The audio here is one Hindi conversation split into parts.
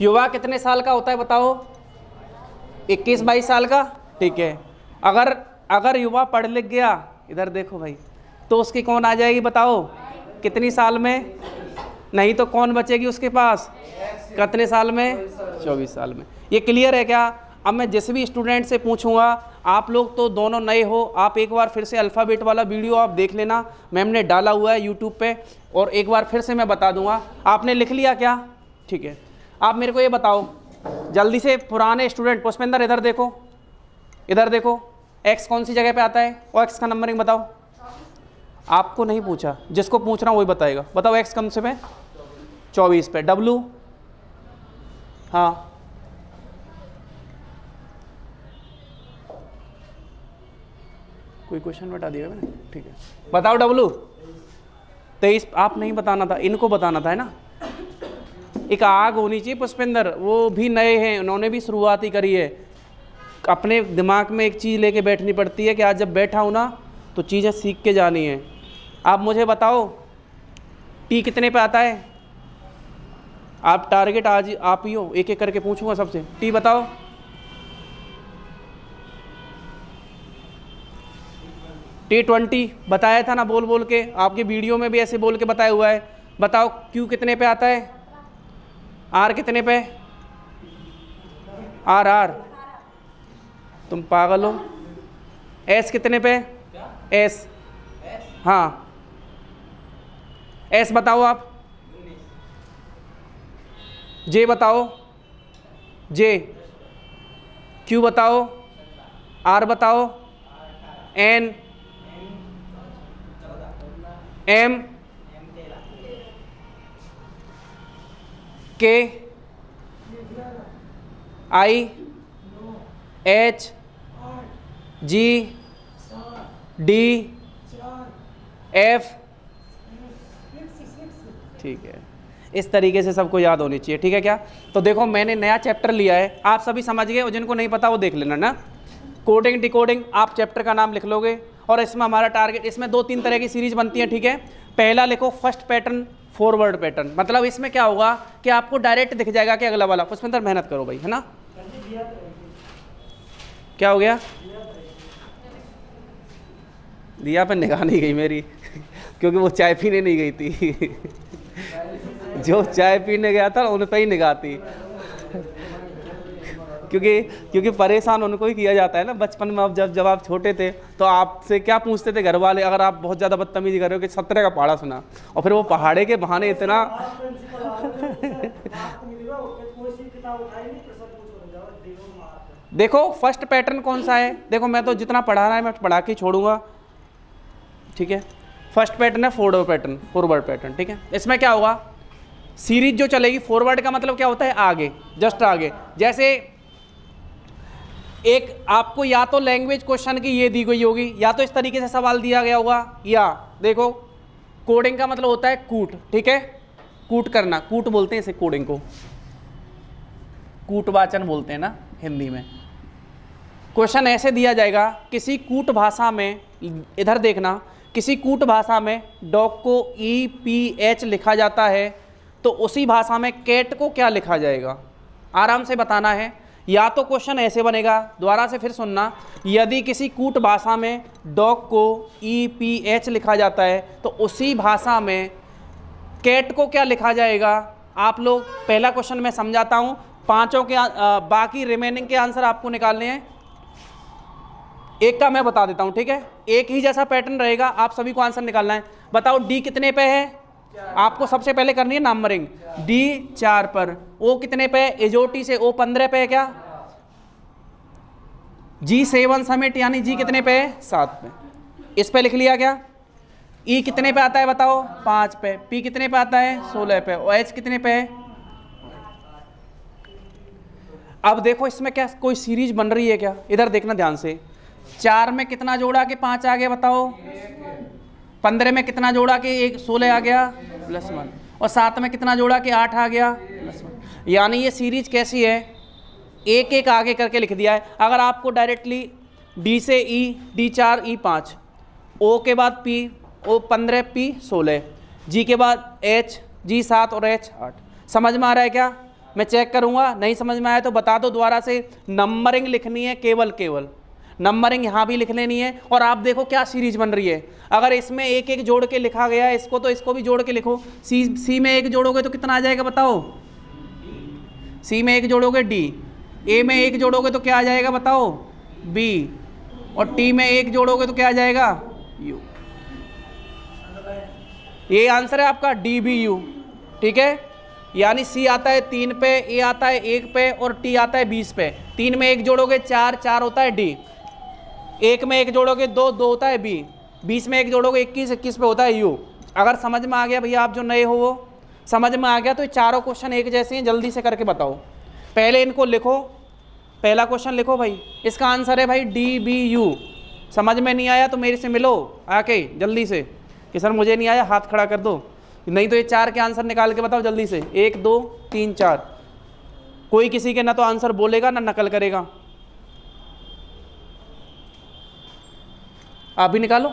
युवा कितने साल का होता है बताओ? 21-22 साल का, ठीक है। अगर युवा पढ़ लिख गया, इधर देखो भाई, तो उसकी कौन आ जाएगी बताओ? कितनी साल में? नहीं तो कौन बचेगी उसके पास? कितने साल में? 24 साल में। ये क्लियर है क्या? अब मैं जिस भी स्टूडेंट से पूछूंगा, आप लोग तो दोनों नए हो, आप एक बार फिर से अल्फ़ाबेट वाला वीडियो आप देख लेना, मैम ने डाला हुआ है यूट्यूब पे, और एक बार फिर से मैं बता दूंगा। आपने लिख लिया क्या? ठीक है। आप मेरे को ये बताओ जल्दी से, पुराने स्टूडेंट, पुष्पेंद्र इधर देखो, इधर देखो, एक्स कौन सी जगह पे आता है और एक्स का नंबरिंग बताओ। आपको नहीं पूछा, जिसको पूछ रहा हूँ वही बताएगा। बताओ एक्स कम से पे 24 पे, डब्लू, हाँ कोई क्वेश्चन बता दिया मैंने, ठीक है। बताओ डब्लू 23। आप नहीं बताना था, इनको बताना था, है ना। एक आग होनी चाहिए पुष्पेंद्र, वो भी नए हैं, उन्होंने भी शुरुआत ही करी है। अपने दिमाग में एक चीज़ लेके बैठनी पड़ती है कि आज जब बैठा हूँ ना तो चीज़ें सीख के जानी है। आप मुझे बताओ टी कितने पे आता है? आप टारगेट आज आप ही हो, एक एक करके पूछूंगा सबसे। टी बताओ। T20 बताया था ना बोल बोल के, आपके वीडियो में भी ऐसे बोल के बताया हुआ है। बताओ क्यू कितने पे आता है? आर कितने पे? आर तुम पागल हो। एस कितने पे? एस, हाँ एस बताओ आप। जे बताओ, जे। क्यू बताओ, आर बताओ, एन, एम, के, आई, एच, जी, डी, एफ, ठीक है। इस तरीके से सबको याद होनी चाहिए, ठीक है क्या? तो देखो मैंने नया चैप्टर लिया है, आप सभी समझ गए, और जिनको नहीं पता वो देख लेना ना। कोडिंग डिकोडिंग, आप चैप्टर का नाम लिख लोगे, और इसमें हमारा टारगेट, इसमें 2-3 तरह की सीरीज बनती है, ठीक है। पहला लिखो फर्स्ट पैटर्न, फॉरवर्ड पैटर्न, मतलब इसमें क्या होगा कि आपको डायरेक्ट दिख जाएगा कि अगला वाला। उसमें अंदर मेहनत करो भाई, है ना। क्या हो गया? दिया पे निगाह नहीं गई मेरी क्योंकि वो चाय पीने नहीं गई थी जो चाय पीने गया था उन पे ही निगाह थी क्योंकि परेशान उनको ही किया जाता है ना बचपन में। अब जब आप छोटे थे तो आपसे क्या पूछते थे घर वाले, अगर आप बहुत ज़्यादा बदतमीजी कर रहे हो कि 17 का पहाड़ा सुना, और फिर वो पहाड़े के बहाने इतना देखो फर्स्ट पैटर्न कौन सा है, देखो मैं तो जितना पढ़ा रहा है मैं पढ़ा के छोड़ूंगा, ठीक है। फर्स्ट पैटर्न है फॉरवर्ड पैटर्न, फॉरवर्ड पैटर्न, ठीक है। इसमें क्या होगा, सीरीज जो चलेगी, फॉरवर्ड का मतलब क्या होता है आगे, जस्ट आगे। जैसे एक आपको या तो लैंग्वेज क्वेश्चन की ये दी गई होगी, या तो इस तरीके से सवाल दिया गया होगा, या देखो कोडिंग का मतलब होता है कूट, ठीक है, कूट करना, कूट बोलते हैं इसे, कोडिंग को कूटवाचन बोलते हैं ना हिंदी में। क्वेश्चन ऐसे दिया जाएगा, किसी कूट भाषा में, इधर देखना, किसी कूट भाषा में डॉग को EPH लिखा जाता है, तो उसी भाषा में कैट को क्या लिखा जाएगा, आराम से बताना है। या तो क्वेश्चन ऐसे बनेगा, दोबारा से फिर सुनना, यदि किसी कूट भाषा में डॉग को EPH लिखा जाता है तो उसी भाषा में कैट को क्या लिखा जाएगा। आप लोग पहला क्वेश्चन मैं समझाता हूँ, पांचों के बाकी रिमेनिंग के आंसर आपको निकालने हैं। एक का मैं बता देता हूँ, ठीक है, एक ही जैसा पैटर्न रहेगा, आप सभी को आंसर निकालना है। बताओ डी कितने पे है, आपको सबसे पहले करनी है नंबरिंग। डी 4 पर, ओ कितने पे, एजोटी से ओ 15 पे है क्या, जी 7 समिट यानी जी कितने पे है 7 पे, इस पे लिख लिया क्या। ई कितने पे आता है बताओ 5 पे, पी कितने पे आता है 16 पे, और एच कितने पे है। अब देखो इसमें क्या कोई सीरीज बन रही है क्या, इधर देखना ध्यान से। 4 में कितना जोड़ा कि 5 आ गया बताओ, 15 में कितना जोड़ा कि 16 आ गया +1, और 7 में कितना जोड़ा कि 8 आ गया +1। यानी ये सीरीज कैसी है, एक एक आगे करके लिख दिया है। अगर आपको डायरेक्टली डी से ई, डी 4 ई 5, ओ के बाद पी, ओ 15 पी 16, जी के बाद एच, जी 7 और एच 8, समझ में आ रहा है क्या। मैं चेक करूंगा, नहीं समझ में आया तो बता दो दोबारा से। नंबरिंग लिखनी है केवल नंबरिंग यहाँ भी लिख लेनी है। और आप देखो क्या सीरीज बन रही है, अगर इसमें एक एक जोड़ के लिखा गया है इसको, तो इसको भी जोड़ के लिखो। सी में एक जोड़ोगे तो कितना आ जाएगा बताओ? सी में एक जोड़ोगे डी, ए में एक जोड़ोगे तो क्या आ जाएगा बताओ? बी, और टी में एक जोड़ोगे तो क्या आ जाएगा? यू। ये आंसर है आपका डी बी यू। ठीक है, यानी सी आता है 3 पे, ए आता है 1 पे और टी आता है 20 पे। 3 में 1 जोड़ोगे 4, 4 होता है डी। 1 में 1 जोड़ोगे 2, 2 होता है बी। 20 में 1 जोड़ोगे 21, 21 पे होता है यू। अगर समझ में आ गया भैया, आप जो नए हो वो समझ में आ गया, तो ये चारों क्वेश्चन एक जैसे हैं, जल्दी से करके बताओ। पहले इनको लिखो, पहला क्वेश्चन लिखो भाई, इसका आंसर है भाई डी बी यू। समझ में नहीं आया तो मेरे से मिलो आके जल्दी से कि सर मुझे नहीं आया, हाथ खड़ा कर दो। नहीं तो ये 4 के आंसर निकाल के बताओ जल्दी से। 1 2 3 4। कोई किसी के ना तो आंसर बोलेगा ना नकल करेगा। आप भी निकालो,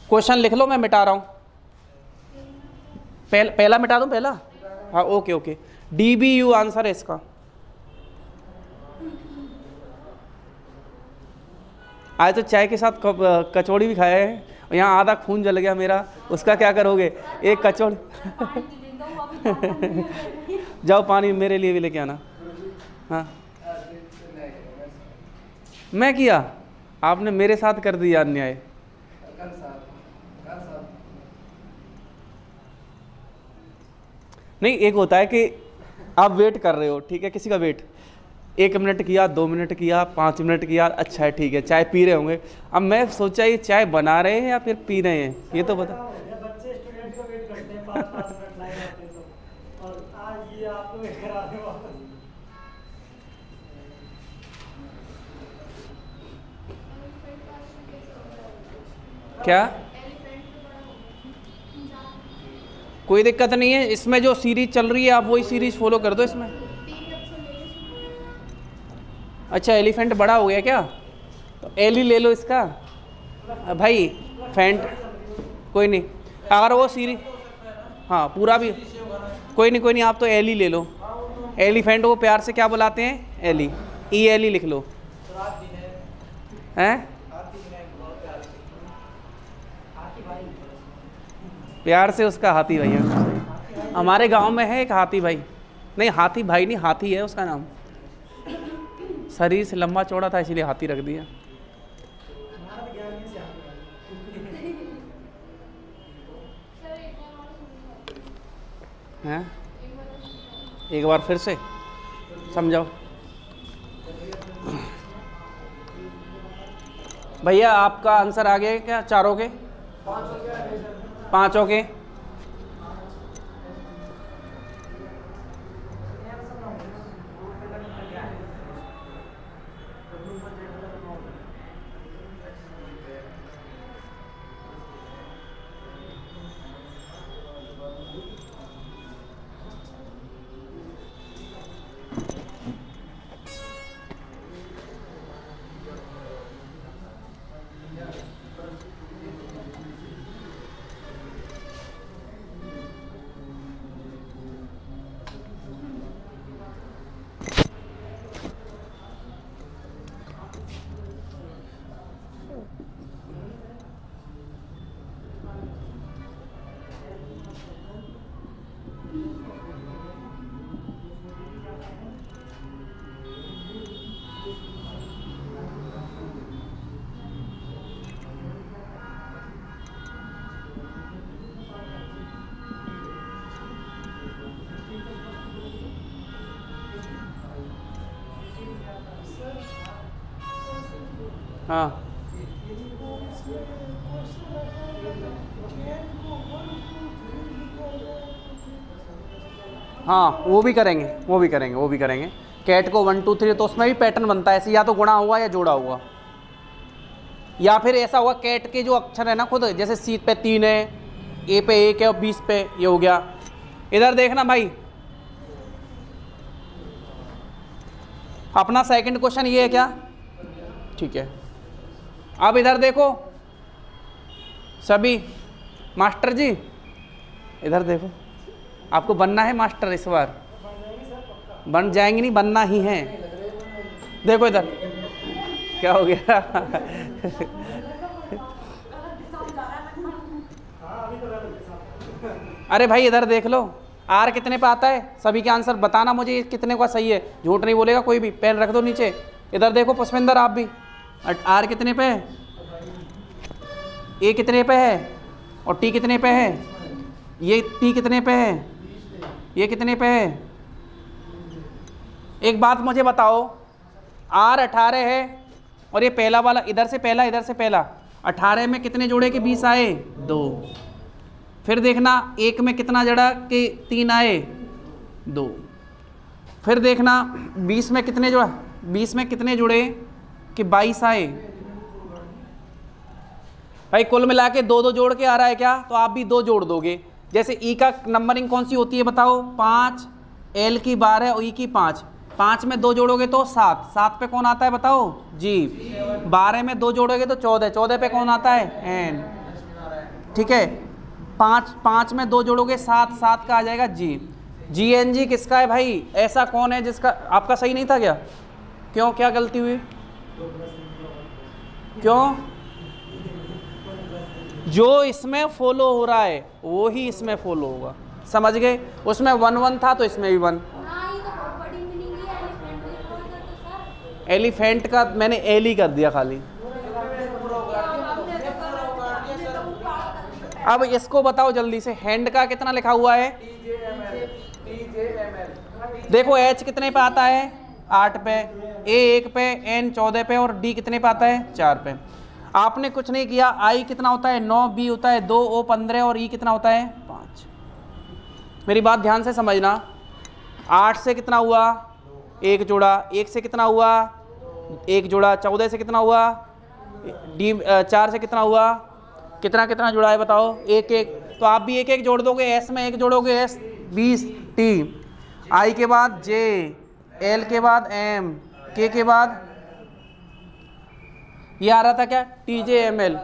क्वेश्चन लिख लो, मैं मिटा रहा हूं। पहला मिटा दूं? पहला, हाँ okay okay. D B U answer है इसका। आज तो चाय के साथ कचौड़ी भी खाया है, यहाँ आधा खून जल गया मेरा, उसका क्या करोगे? एक कचौड़ी जाओ पानी मेरे लिए भी लेके आना। हाँ मैं किया, आपने मेरे साथ कर दिया अन्याय। नहीं, एक होता है कि आप वेट कर रहे हो, ठीक है, किसी का वेट 1 मिनट किया, 2 मिनट किया, 5 मिनट किया, अच्छा है ठीक है, चाय पी रहे होंगे। अब मैं सोचा ये चाय बना रहे हैं या फिर पी रहे हैं, ये तो बता। बच्चे स्टूडेंट को वेट करते हैं 5-5 मिनट लाइन आते हैं तो, और आज ये आप वेट करा रहे हो वापस। क्या? कोई दिक्कत नहीं है, इसमें जो सीरीज चल रही है आप वही सीरीज फॉलो कर दो इसमें। अच्छा एलिफेंट बड़ा हो गया क्या? तो एली ले लो इसका भाई, फेंट कोई नहीं, अगर वो सीरीज, हाँ पूरा भी कोई नहीं, आप तो एली ले लो। एलिफेंट को प्यार से क्या बुलाते हैं? एली, ई एली लिख लो। हैं? प्यार से उसका हाथी भैया। हमारे गांव में है एक हाथी भाई, नहीं हाथी भाई नहीं, हाथी है उसका नाम। शरीर से लंबा चौड़ा था इसीलिए हाथी रख दिया। हैं? एक बार फिर से समझाओ भैया। आपका आंसर आ गया क्या? चारों के, पांचों के? हाँ हाँ वो भी करेंगे, वो भी करेंगे। कैट को 1 2 3, तो उसमें भी पैटर्न बनता है ऐसे, या तो गुणा हुआ या जोड़ा हुआ, या फिर ऐसा हुआ कैट के जो अक्षर है ना खुद, जैसे सी पे 3 है, ए पे 1 है और 20 पे ये हो गया। इधर देखना भाई, अपना सेकंड क्वेश्चन ये है क्या? ठीक है, अब इधर देखो सभी, मास्टर जी इधर देखो, आपको बनना है मास्टर इस बार? बन जाएंगे, नहीं बनना ही है। देखो इधर क्या हो गया। अरे भाई इधर देख लो, आर कितने पे आता है? सभी के आंसर बताना मुझे, ये कितने का सही है, झूठ नहीं बोलेगा कोई भी। पेन रख दो नीचे। इधर देखो पुष्पिंदर आप भी, आर कितने पे है, ए कितने पे है, और टी कितने पे है, ये टी कितने पे है, ये कितने पे है? एक बात मुझे बताओ, आर 18 है और ये पहला वाला इधर से पहला इधर से पहला, 18 में कितने जोड़े के 20 आए? 2। फिर देखना एक में कितना जड़ा के 3 आए? 2। फिर देखना 20 में कितने जोड़ा, 20 में कितने जुड़े कि 22 आए? भाई कुल मिला के 2 2 जोड़ के आ रहा है क्या? तो आप भी 2 जोड़ दोगे। जैसे ई का नंबरिंग कौन सी होती है बताओ? 5, एल की 12 और ई की 5। 5 में 2 जोड़ोगे तो 7, 7 पे कौन आता है बताओ? जी। 12 में 2 जोड़ोगे तो 14, 14 पे कौन आता है? एन। ठीक है, 5 में 2 जोड़ोगे 7, 7 का आ जाएगा जी। जी एन जी किसका है भाई? ऐसा कौन है जिसका, आपका सही नहीं था क्या? क्यों, क्या गलती हुई? क्यों? जो इसमें फॉलो हो रहा है वो ही इसमें फॉलो होगा, समझ गए? उसमें 1 1 था तो इसमें भी 1। एलिफेंट का मैंने एल ही कर दिया खाली। अब इसको बताओ जल्दी से, हैंड का कितना लिखा हुआ है? देखो एच कितने पे आता है? 8 पे, ए 1 पे, एन 14 पे और डी कितने पे आता है? 4 पे। आपने कुछ नहीं किया। आई कितना होता है? 9, बी होता है 2, ओ 15 और ई कितना होता है? 5। मेरी बात ध्यान से समझना। 8 से कितना हुआ? 1 जोड़ा। 1 से कितना हुआ? 1 जोड़ा। 14 से कितना हुआ? डी 4 से कितना हुआ? कितना कितना जुड़ा है बताओ? 1 1। तो आप भी 1 1 जोड़ दोगे। एस में 1 जोड़ोगे, एस 20 टी, आई के बाद जे, एल के बाद एम, के बाद ये आ रहा था क्या? टी जे एम एल,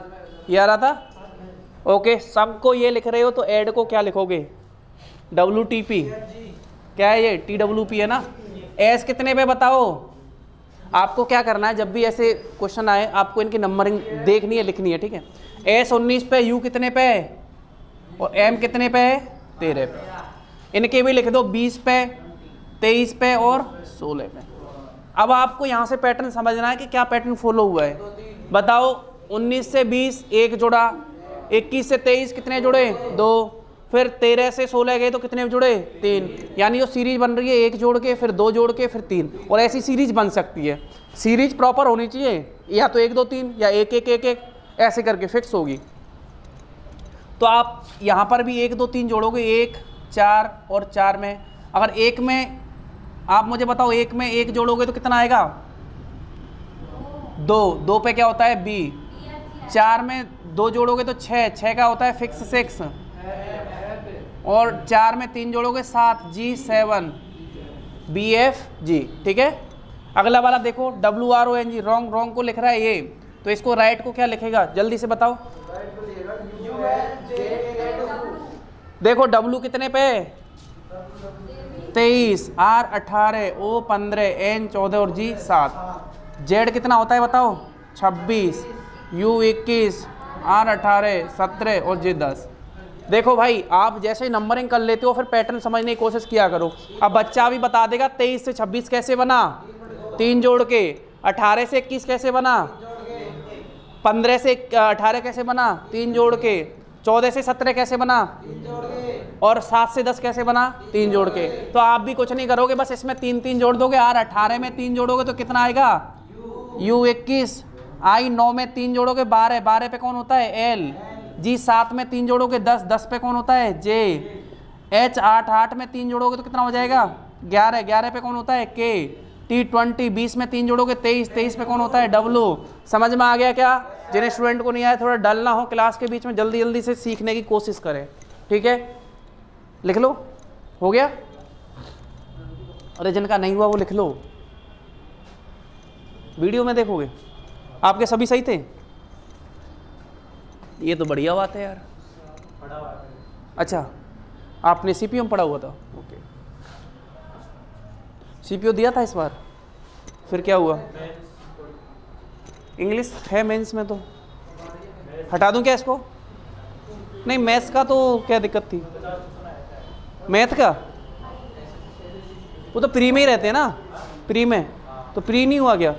ये आ रहा था। ओके, सबको ये लिख रहे हो तो ऐड को क्या लिखोगे? W T P. क्या है ये? टी डब्ल्यू पी है ना। एस कितने पे बताओ? आपको क्या करना है, जब भी ऐसे क्वेश्चन आए आपको इनकी नंबरिंग देखनी है, लिखनी है, ठीक है? एस 19 पे, यू कितने पे है और एम कितने पे है? 13 पे। इनके भी लिख दो 20 पे, 23 पे और 16 पे। अब आपको यहाँ से पैटर्न समझना है कि क्या पैटर्न फॉलो हुआ है। बताओ 19 से 20 1 जोड़ा, 21 से 23 कितने जुड़े? 2। फिर 13 से 16 गए तो कितने जुड़े? 3। यानी जो सीरीज बन रही है 1 जोड़ के, फिर 2 जोड़ के, फिर 3। और ऐसी सीरीज बन सकती है। सीरीज प्रॉपर होनी चाहिए, या तो 1 2 3 या 1 1 1 1 ऐसे करके फिक्स होगी। तो आप यहाँ पर भी 1 2 3 जोड़ोगे, 1 4 और 4 में। अगर 1 में आप मुझे बताओ 1 में 1 जोड़ोगे तो कितना आएगा? 2। 2 पे क्या होता है? बी। 4 में 2 जोड़ोगे तो 6, 6 का होता है फिक्स 6। और 4 में 3 जोड़ोगे 7, जी 7, बी एफ जी। ठीक है, अगला वाला देखो, W R O N G. Wrong, wrong को लिख रहा है ये, तो इसको राइट को क्या लिखेगा? जल्दी से बताओ। देखो डब्ल्यू कितने पे? 23, आर 18, ओ 15, एन 14 और जी 7। जेड कितना होता है बताओ? 26, यू 21, आर 18, 17 और जे 10। देखो भाई, आप जैसे ही नंबरिंग कर लेते हो फिर पैटर्न समझने की कोशिश किया करो। अब बच्चा भी बता देगा 23 से 26 कैसे बना? 3 जोड़ के। 18 से 21 कैसे बना? 15 से 18 कैसे बना? 3 जोड़ के। 14 से 17 कैसे बना? और 7 से 10 कैसे बना? 3 जोड़ के। तो आप भी कुछ नहीं करोगे, बस इसमें 3 3 जोड़ दोगे। आर 18 में 3 जोड़ोगे तो कितना आएगा? यू 21। आई 9 में 3 जोड़ोगे 12, 12 पे कौन होता है? एल। जी 7 में 3 जोड़ोगे 10, 10 पे कौन होता है? जे। एच 8, 8 में 3 जोड़ोगे तो कितना हो जाएगा? 11, 11 पे कौन होता है? के। टी 20, 20 में 3 जोड़ोगे 23, 23 पे कौन होता है? डब्लू। समझ में आ गया क्या? जिन्हें स्टूडेंट को नहीं आया थोड़ा डल ना हो क्लास के बीच में, जल्दी जल्दी से सीखने की कोशिश करें। ठीक है, लिख लो। हो गया? अरे जिनका नहीं हुआ वो लिख लो, वीडियो में देखोगे। आपके सभी सही थे? ये तो बढ़िया बात है यार। अच्छा, आपने सीपीयू में पढ़ा हुआ था? ओके, सीपीयू दिया था इस बार, फिर क्या हुआ? इंग्लिश है मेंस में, तो हटा दूं क्या इसको? नहीं, मैथ्स का तो क्या दिक्कत थी? मैथ का वो तो प्री में ही रहते हैं ना, प्री में तो प्री नहीं हुआ क्या?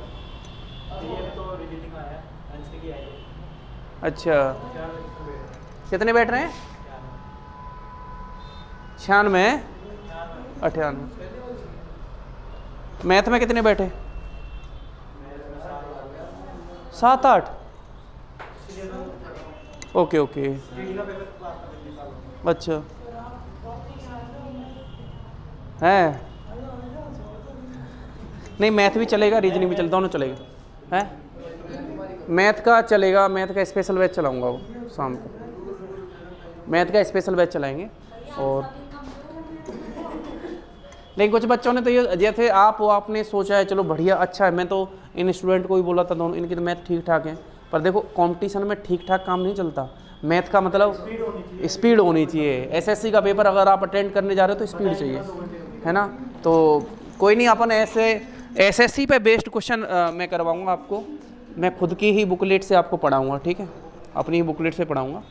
अच्छा, कितने बैठ रहे हैं? 96, 98। मैथ में कितने बैठे? 7, 8। ओके ओके, अच्छा है। नहीं, मैथ भी चलेगा, रीजनिंग भी चलेगा, दोनों चलेगा है। मैथ का चलेगा, मैथ का स्पेशल बैच चलाऊंगा वो शाम को, मैथ का स्पेशल बैच चलाएंगे। और लेकिन कुछ बच्चों ने तो ये, जैसे आपने सोचा है चलो बढ़िया अच्छा है, मैं तो इन स्टूडेंट को भी बोला था, दोनों इनकी तो मैथ ठीक ठाक है, पर देखो कंपटीशन में ठीक ठाक काम नहीं चलता। मैथ का मतलब स्पीड होनी चाहिए। एसएससी का पेपर अगर आप अटेंड करने जा रहे हो तो स्पीड चाहिए, है ना। तो कोई नहीं, अपन ऐसे एसएससी पे बेस्ड क्वेश्चन मैं करवाऊंगा आपको, मैं खुद की ही बुकलेट से आपको पढ़ाऊंगा, ठीक है, अपनी ही बुकलेट से पढ़ाऊंगा।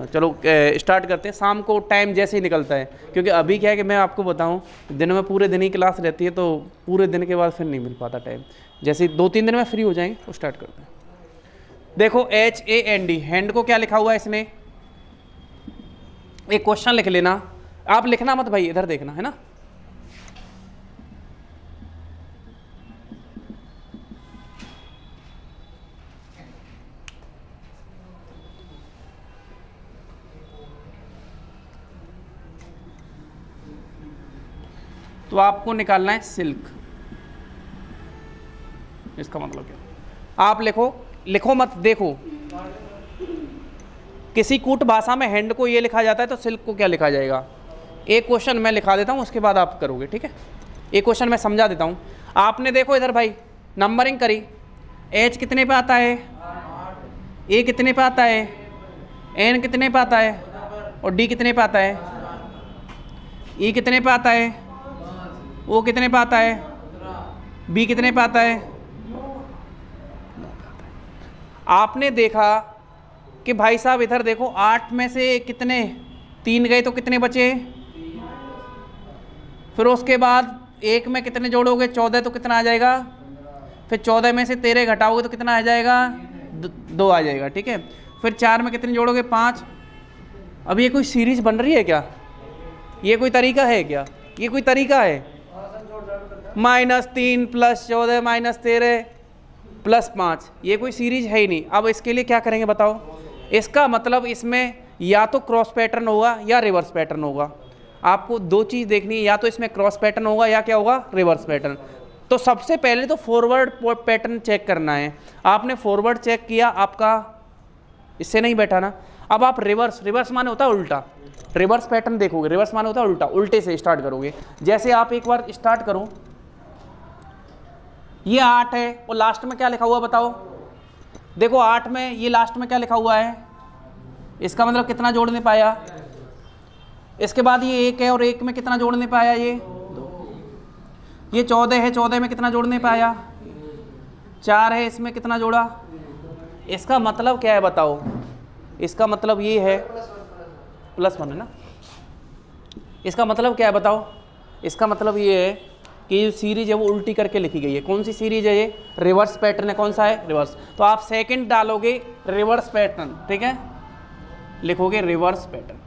चलो स्टार्ट करते हैं। शाम को टाइम जैसे ही निकलता है, क्योंकि अभी क्या है कि मैं आपको बताऊं, दिन में पूरे दिन ही क्लास रहती है, तो पूरे दिन के बाद फिर नहीं मिल पाता टाइम। जैसे 2-3 दिन में फ्री हो जाएंगे तो स्टार्ट करते हैं। देखो HAND, हैंड को क्या लिखा हुआ है इसने? एक क्वेश्चन लिख लेना, आप लिखना मत भाई, इधर देखना, है ना। तो आपको निकालना है सिल्क, इसका मतलब क्या? आप लिखो मत, देखो किसी कूट भाषा में हैंड को ये लिखा जाता है, तो सिल्क को क्या लिखा जाएगा? एक क्वेश्चन मैं लिखा देता हूँ, उसके बाद आप करोगे, ठीक है। एक क्वेश्चन मैं समझा देता हूँ। आपने देखो इधर भाई नंबरिंग करी, H कितने पे आता है, A कितने पे आता है, N कितने पे आता है, और D कितने पे आता है, E कितने पे आता है, O कितने पे आता है, B कितने पे आता है। आपने देखा कि भाई साहब इधर देखो, 8 में से कितने 3 गए तो कितने बचे? फिर उसके बाद 1 में कितने जोड़ोगे? 14, तो कितना आ जाएगा? फिर 14 में से 13 घटाओगे तो कितना आ जाएगा? 2 आ जाएगा, ठीक है। फिर 4 में कितने जोड़ोगे? 5। अब ये कोई सीरीज बन रही है क्या? ये कोई तरीका है क्या? ये कोई तरीका है? -3 + 14 - 13 + 5, ये कोई सीरीज है ही नहीं। अब इसके लिए क्या करेंगे बताओ? इसका मतलब इसमें या तो क्रॉस पैटर्न होगा या रिवर्स पैटर्न होगा। आपको 2 चीज़ देखनी है, या तो इसमें क्रॉस पैटर्न होगा या क्या होगा? Reverse pattern. तो सबसे पहले तो फॉरवर्ड पैटर्न चेक करना है। आपने फॉरवर्ड चेक किया, आपका इससे नहीं बैठा ना। अब आप रिवर्स माने होता है उल्टा, रिवर्स पैटर्न देखोगे। रिवर्स माने होता है उल्टा, उल्टे से स्टार्ट करोगे। जैसे आप एक बार स्टार्ट करो, ये 8 है और लास्ट में क्या लिखा हुआ बताओ? देखो 8 में ये लास्ट में क्या लिखा हुआ है, इसका मतलब कितना जोड़ नहीं पाया। इसके बाद ये 1 है और 1 में कितना जोड़ नहीं पाया, ये 14 है, 14 में कितना जोड़ नहीं पाया, 4 है, इसमें कितना जोड़ा। इसका मतलब क्या है बताओ? इसका मतलब ये है +1 है ना। इसका मतलब क्या है बताओ? इसका मतलब ये है कि जो सीरीज है वो उल्टी करके लिखी गई है। कौन सी सीरीज है ये? रिवर्स पैटर्न है। कौन सा है? रिवर्स। तो आप सेकंड डालोगे रिवर्स पैटर्न, ठीक है, लिखोगे रिवर्स पैटर्न।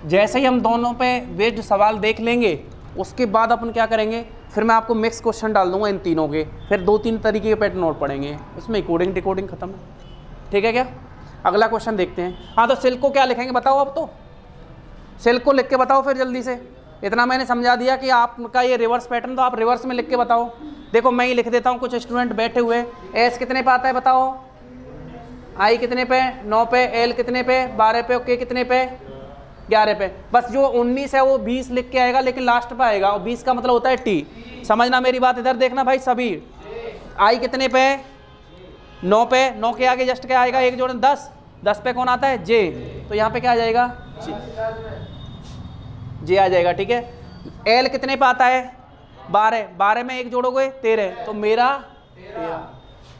जैसे ही हम दोनों पे बेस्ड सवाल देख लेंगे, उसके बाद अपन क्या करेंगे, फिर मैं आपको मिक्स क्वेश्चन डाल दूंगा इन तीनों के, फिर 2-3 तरीके के पैटर्न और पढ़ेंगे, उसमें कोडिंग डिकोडिंग खत्म है, ठीक है क्या। अगला क्वेश्चन देखते हैं। हाँ, तो सिल्क को क्या लिखेंगे बताओ? अब तो सिल्क को लिख के बताओ फिर जल्दी से। इतना मैंने समझा दिया कि आपका ये रिवर्स पैटर्न, तो आप रिवर्स में लिख के बताओ। देखो मैं ही लिख देता हूँ, कुछ स्टूडेंट बैठे हुए। एस कितने पे आता है बताओ? आई कितने पे? 9 पे। एल कितने पे? 12 पे। ओके कितने पे? 11 पे। बस जो 19 है वो 20 लिख के आएगा, लेकिन लास्ट पे आएगा, और 20 का मतलब होता है टी। समझना मेरी बात, इधर देखना भाई सभी। आई कितने पे? 9 पे। 9 के आगे जस्ट क्या आएगा? 1 जोड़ 10। 10 पे कौन आता है? जे। तो यहाँ पे क्या आ जाएगा? जे। जे आ जाएगा, ठीक है। एल कितने पे आता है? 12, 12 में एक जोड़ोगे 13, तो मेरा 13।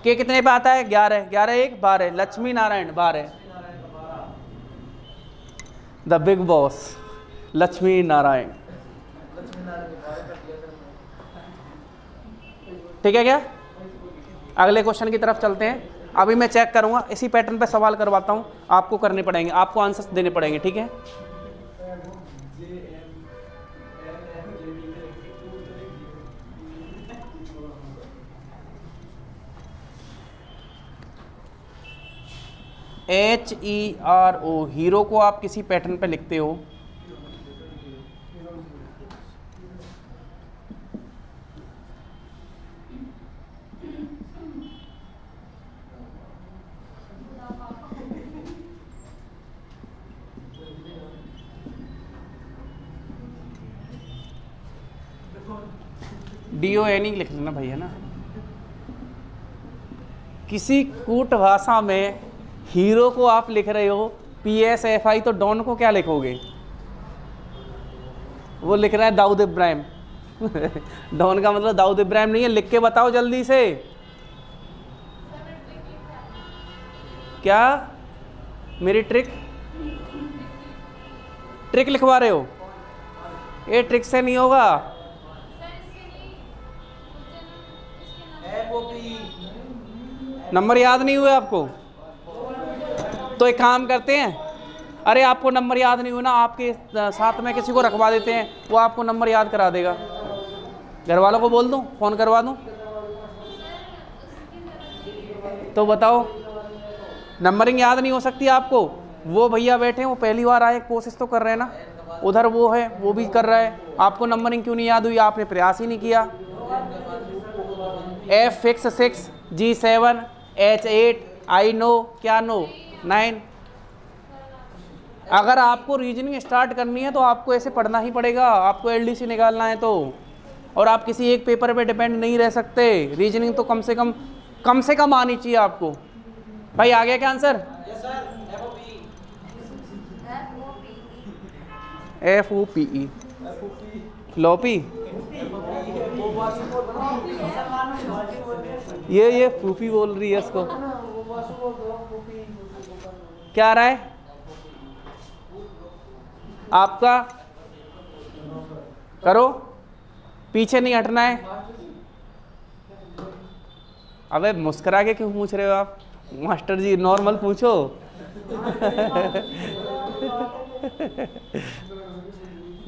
के कितने पे आता है? 11, 11 1 12, Lakshmi Narayan 12। The big boss Lakshmi Narayan, ठीक है क्या? अगले क्वेश्चन की तरफ चलते हैं। अभी मैं चेक करूंगा, इसी पैटर्न पे सवाल करवाता हूं, आपको करने पड़ेंगे, आपको आंसर्स देने पड़ेंगे, ठीक है। HERO, हीरो को आप किसी पैटर्न पे लिखते हो, DONE लिख लेना भाई, है ना। किसी कूट भाषा में हीरो को आप लिख रहे हो PSFI, तो डॉन को क्या लिखोगे? वो लिख रहा है दाऊद इब्राहिम। डॉन का मतलब दाऊद इब्राहिम नहीं है, लिख के बताओ जल्दी से। क्या मेरी ट्रिक लिखवा रहे हो? ये ट्रिक से नहीं होगा। नंबर याद नहीं हुए आपको? तो एक काम करते हैं, अरे आपको नंबर याद नहीं हुआ ना, आपके साथ में किसी को रखवा देते हैं, वो आपको नंबर याद करा देगा। घर वालों को बोल दूं, फ़ोन करवा दूं? तो बताओ, नंबरिंग याद नहीं हो सकती आपको? वो भैया बैठे हैं, वो पहली बार आए, कोशिश तो कर रहे हैं ना, उधर वो है, वो भी कर रहा है, आपको नंबरिंग क्यों नहीं याद हुई? आपने प्रयास ही नहीं किया। F6 G7 H8 I no, क्या नो 9। अगर आपको रीजनिंग स्टार्ट करनी है तो आपको ऐसे पढ़ना ही पड़ेगा, आपको LDC निकालना है तो। और आप किसी एक पेपर पे डिपेंड नहीं रह सकते, रीजनिंग तो कम से कम आनी चाहिए आपको। भाई आ गया क्या आंसर? FOPE फ्लॉपी, ये फूफी बोल रही है इसको। क्या आ रहा है आपका? करो, पीछे नहीं हटना है। अबे मुस्कुरा के क्यों पूछ रहे हो आप? मास्टर जी नॉर्मल पूछो।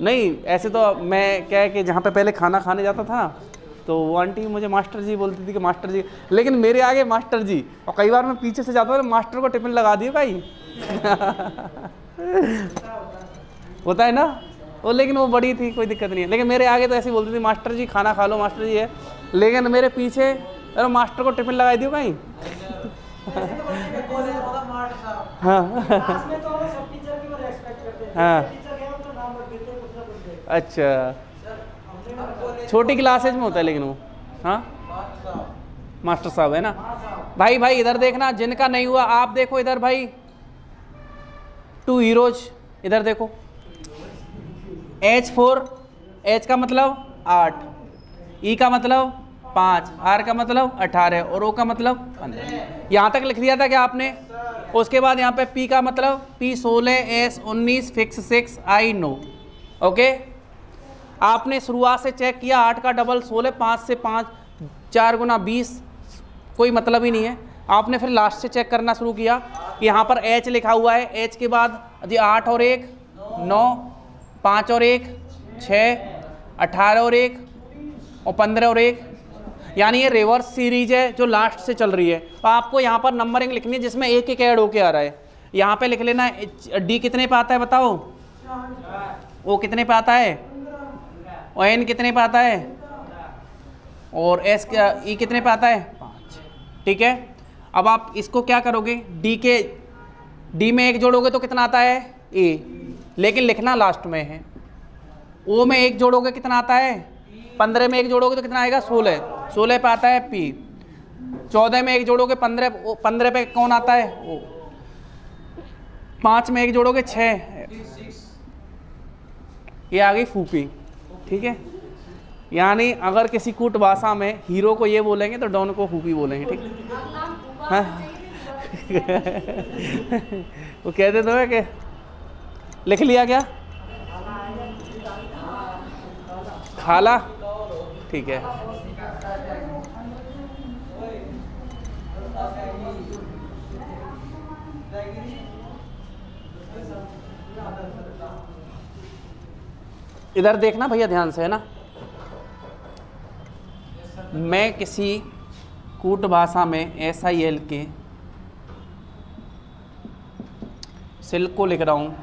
नहीं, ऐसे तो मैं क्या है कि जहाँ पे पहले खाना खाने जाता था तो वो आंटी मुझे मास्टर जी बोलती थी कि मास्टर जी, लेकिन मेरे आगे मास्टर जी, और कई बार मैं पीछे से जाता था, मास्टर को टिफिन लगा दियो भाई। होता है ना वो, लेकिन वो बड़ी थी, कोई दिक्कत नहीं है। लेकिन मेरे आगे तो ऐसे बोलती थी, मास्टर जी खाना खा लो, मास्टर जी है, लेकिन मेरे पीछे अरे मास्टर को टिफिन लगा दियो कहीं। हाँ, अच्छा, छोटी क्लासेज में होता है लेकिन वो। हाँ, मास्टर साहब है ना। भाई इधर देखना, जिनका नहीं हुआ आप देखो इधर भाई, 2 हीरोज इधर देखो। H4, H का मतलब 8, E का मतलब 5, R का मतलब 18 और O का मतलब 15। यहाँ तक लिख दिया था क्या आपने? उसके बाद यहाँ पे P का मतलब P16 S19 fix 6 I no. Okay, आपने शुरुआत से चेक किया, 8 का डबल 16, 5 से 5, 4 गुना 20, कोई मतलब ही नहीं है। आपने फिर लास्ट से चेक करना शुरू किया, यहाँ पर H लिखा हुआ है, H के बाद 8 और 1 9, 5 और 1 6, 18 और 1 और 15 और 1, यानी ये रिवर्स सीरीज है जो लास्ट से चल रही है। तो आपको यहाँ पर नंबरिंग लिखनी है जिसमें एक एक ऐड होके आ रहा है। यहाँ पे लिख लेना D कितने पे आता है बताओ, O कितने पे आता है, और N कितने पे आता है, और S E कितने पे आता है 5। ठीक है, अब आप इसको क्या करोगे, D में एक जोड़ोगे तो कितना आता है A, लेकिन लिखना लास्ट में है। O में एक जोड़ोगे कितना आता है 15, में एक जोड़ोगे तो कितना आएगा 16 पे आता है P, 14 में एक जोड़ोगे 15 पे कौन आता है O, 5 में एक जोड़ोगे 6, ये आ गई फूफी, ठीक है। यानी अगर किसी कूट भाषा में हीरो को ये बोलेंगे तो डॉन को फूफी बोलेंगे, ठीक है। वो कहते तो है कि लिख लिया क्या, खाला, ठीक है। इधर देखना भैया ध्यान से, है ना। मैं किसी कूट भाषा में SIL के सिल्क को लिख रहा हूँ,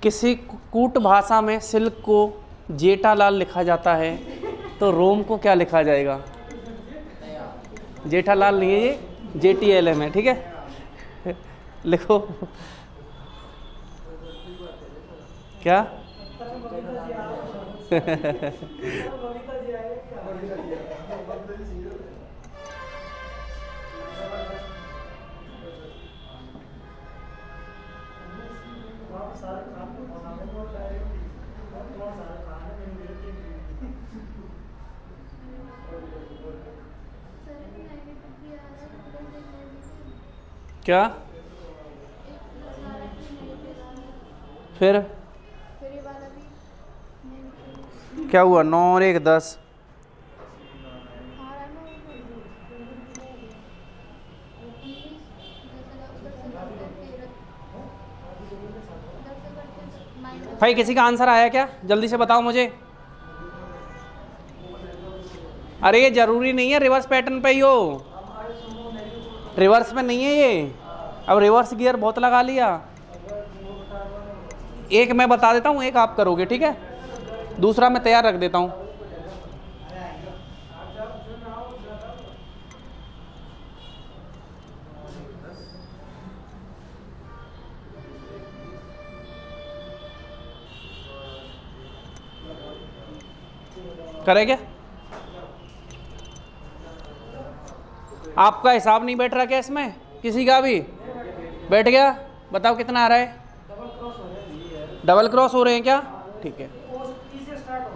किसी कूट भाषा में सिल्क को जेठालाल लिखा जाता है तो रोम को क्या लिखा जाएगा? जेठालाल नहीं है, ये JTLM है, ठीक है। लिखो क्या? क्या फिर क्या हुआ? 9 और 1 10। भाई किसी का आंसर आया क्या? जल्दी से बताओ मुझे। अरे ये जरूरी नहीं है रिवर्स पैटर्न पे ही हो, रिवर्स में नहीं है ये। अब रिवर्स गियर बहुत लगा लिया। एक मैं बता देता हूँ, एक आप करोगे, ठीक है। दूसरा मैं तैयार रख देता हूँ। करे क्या? आपका हिसाब नहीं बैठ रहा क्या इसमें? किसी का भी बैठ गया? बताओ कितना आ रहा है? डबल क्रॉस हो रहे हैं क्या? ठीक है।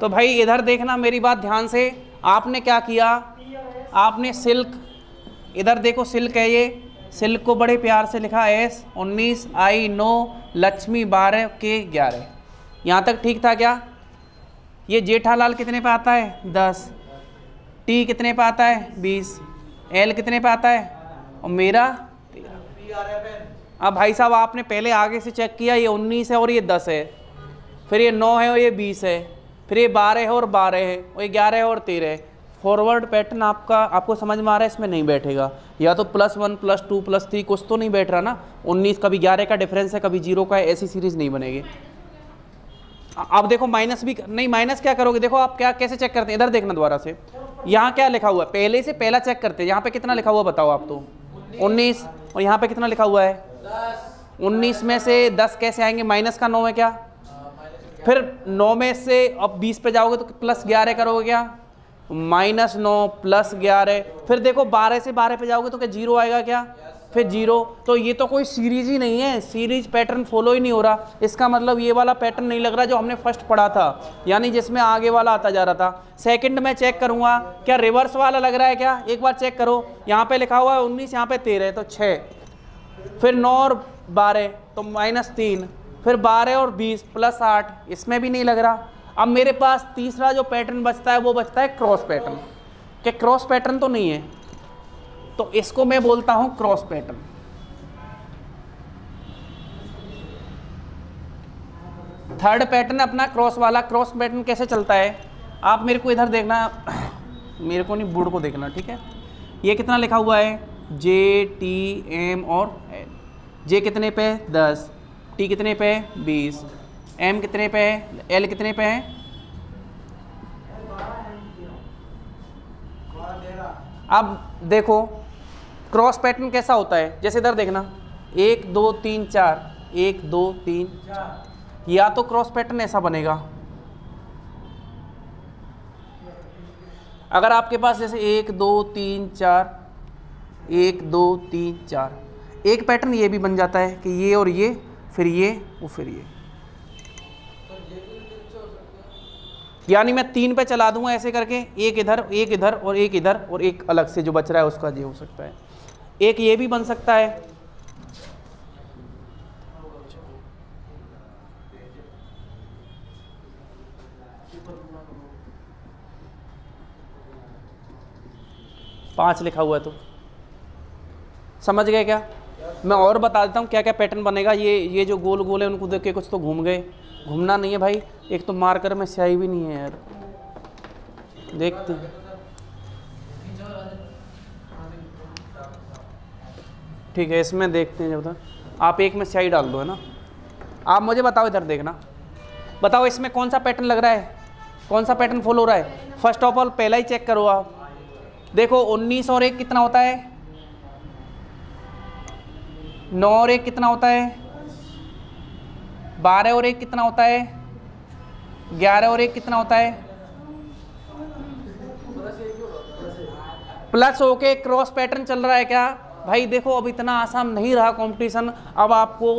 तो भाई इधर देखना मेरी बात ध्यान से। आपने क्या किया? आपने सिल्क, इधर देखो सिल्क है ये, सिल्क को बड़े प्यार से लिखा S 19 I 9 लक्ष्मी 12 K 11। यहाँ तक ठीक था क्या? ये जेठालाल कितने पे आता है? 10। T कितने पे आता है? 20। L कितने पे आता है? और मेरा 13। अब भाई साहब आपने पहले आगे से चेक किया, ये 19 है और ये 10 है, फिर ये 9 है और ये 20 है, फिर ये 12 है और 12 है, और ये 11 है और 13 है। फॉरवर्ड पैटर्न आपको समझ में आ रहा है? इसमें नहीं बैठेगा। या तो +1 +2 +3 कुछ तो नहीं बैठ रहा ना। 19 कभी 11 का डिफरेंस है, कभी 0 का है, ऐसी सीरीज नहीं बनेगी। अब देखो माइनस भी नहीं, माइनस क्या करोगे? देखो आप क्या कैसे चेक करते हैं, इधर देखना दोबारा से। यहाँ क्या लिखा हुआ है? पहले से पहला चेक करते हैं। यहाँ पे कितना लिखा हुआ बताओ आप तो? 19। और यहाँ पे कितना लिखा हुआ है? 19 में से 10 कैसे आएंगे? माइनस का 9 है क्या? फिर 9 में से अब 20 पे जाओगे तो +11 करोगे क्या? -9 +11। फिर देखो 12 से 12 पे जाओगे तो क्या 0 आएगा क्या? फिर 0। तो ये तो कोई सीरीज ही नहीं है, सीरीज पैटर्न फॉलो ही नहीं हो रहा। इसका मतलब ये वाला पैटर्न नहीं लग रहा जो हमने फर्स्ट पढ़ा था, यानी जिसमें आगे वाला आता जा रहा था। सेकंड में चेक करूंगा क्या रिवर्स वाला लग रहा है क्या? एक बार चेक करो। यहाँ पे लिखा हुआ है 19, यहाँ पे 13 तो 6, फिर 9 और 12 तो -3, फिर 12 और 20 +8, इसमें भी नहीं लग रहा। अब मेरे पास तीसरा जो पैटर्न बचता है वो बचता है क्रॉस पैटर्न। क्या क्रॉस पैटर्न तो नहीं है? तो इसको मैं बोलता हूं क्रॉस पैटर्न। थर्ड पैटर्न अपना क्रॉस वाला। क्रॉस पैटर्न कैसे चलता है? आप मेरे को इधर देखना, मेरे को नहीं, बोर्ड को देखना, ठीक है। ये कितना लिखा हुआ है? JTM और L। J कितने पे? 10। T कितने पे? 20। M कितने पे है? L कितने पे है? अब देखो क्रॉस पैटर्न कैसा होता है, जैसे इधर देखना 1 2 3 4 1 2 3 4, या तो क्रॉस पैटर्न ऐसा बनेगा, अगर आपके पास जैसे 1 2 3 4 1 2 3 4, एक पैटर्न ये भी बन जाता है कि ये और ये, फिर ये और फिर ये, यानी मैं 3 पे चला दूंगा ऐसे करके, एक इधर एक इधर और एक इधर, और एक अलग से जो बच रहा है उसका ये हो सकता है। एक ये भी बन सकता है, पांच लिखा हुआ है तो समझ गए क्या? मैं और बता देता हूँ क्या क्या पैटर्न बनेगा। ये जो गोल गोल है उनको देख के कुछ तो घूम गए, घूमना नहीं है भाई। एक तो मार्कर में स्याही भी नहीं है यार, देखते हैं। ठीक है इसमें देखते हैं, जब तक आप एक में स्याही डाल दो, है ना। आप मुझे बताओ, इधर देखना, बताओ इसमें कौन सा पैटर्न लग रहा है, कौन सा पैटर्न फॉलो हो रहा है। फर्स्ट ऑफ ऑल पहला ही चेक करो आप, देखो 19 और 1 कितना होता है, 9 और 1 कितना होता है, 12 और 1 कितना होता है, 11 और 1 कितना होता है, प्लस होके क्रॉस पैटर्न चल रहा है क्या भाई। देखो अब इतना आसान नहीं रहा कंपटीशन, अब आपको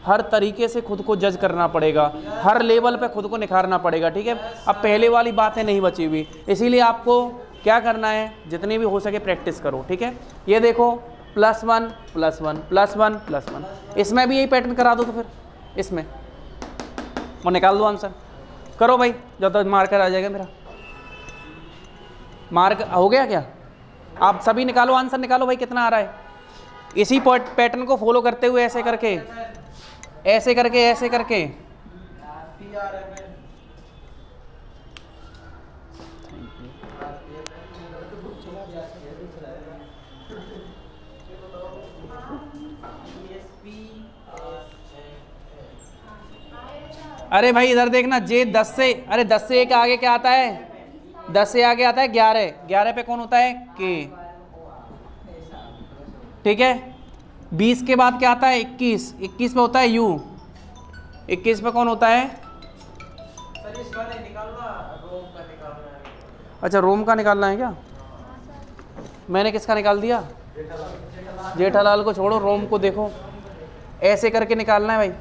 हर तरीके से खुद को जज करना पड़ेगा, हर लेवल पे खुद को निखारना पड़ेगा, ठीक है। अब पहले वाली बातें नहीं बची हुई, इसीलिए आपको क्या करना है, जितनी भी हो सके प्रैक्टिस करो, ठीक है। ये देखो +1 +1 +1 +1, इसमें भी यही पैटर्न करा दो तो फिर इसमें और निकाल दो आंसर। करो भाई, जब तक मार्कर आ जाएगा मेरा। मार्क हो गया क्या? आप सभी निकालो, आंसर निकालो भाई कितना आ रहा है। इसी पैटर्न को फॉलो करते हुए ऐसे करके ऐसे करके ऐसे करके अरे भाई इधर देखना, जे 10 से, अरे 10 से 1 आगे क्या आता है, 10 से आगे आता है 11, 11 पे कौन होता है, के, ठीक है। 20 के बाद क्या आता है, 21, 21 पे होता है यू, 21 पे कौन होता है, सर इसका नहीं निकालना, रोम का निकालना है। अच्छा रोम का निकालना है क्या, मैंने किसका निकाल दिया, जेठालाल को छोड़ो, रोम को देखो, ऐसे करके निकालना है भाई।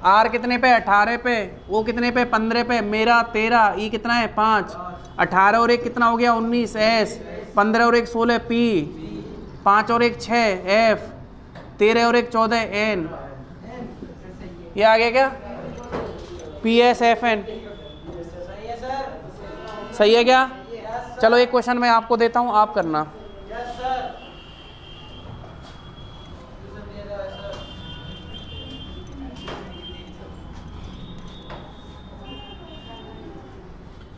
आर कितने पे, 18 पे, ओ कितने पे, 15 पे, मेरा 13, ई कितना है 5, 18 और 1 कितना हो गया 19, एस, 15 और 1 16, पी, 5 और 1 6, एफ, 13 और 1 14, एन। ये आ गया क्या, पी एस एफ एन, सही है क्या? चलो एक क्वेश्चन मैं आपको देता हूँ, आप करना।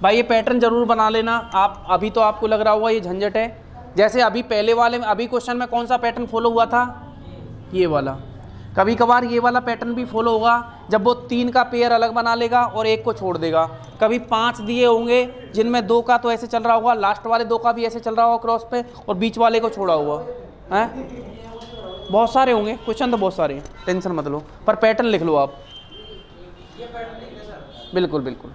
भाई ये पैटर्न जरूर बना लेना आप। अभी तो आपको लग रहा होगा ये झंझट है, जैसे अभी पहले वाले में, अभी क्वेश्चन में कौन सा पैटर्न फॉलो हुआ था, ये वाला। कभी कभार ये वाला पैटर्न भी फॉलो होगा जब वो 3 का पेयर अलग बना लेगा और 1 को छोड़ देगा। कभी 5 दिए होंगे जिनमें 2 का तो ऐसे चल रहा होगा, लास्ट वाले 2 का भी ऐसे चल रहा होगा क्रॉस पे, और बीच वाले को छोड़ा हुआ है। बहुत सारे होंगे क्वेश्चन, तो बहुत सारे हैं, टेंशन मत लो, पर पैटर्न लिख लो आप। बिल्कुल बिल्कुल,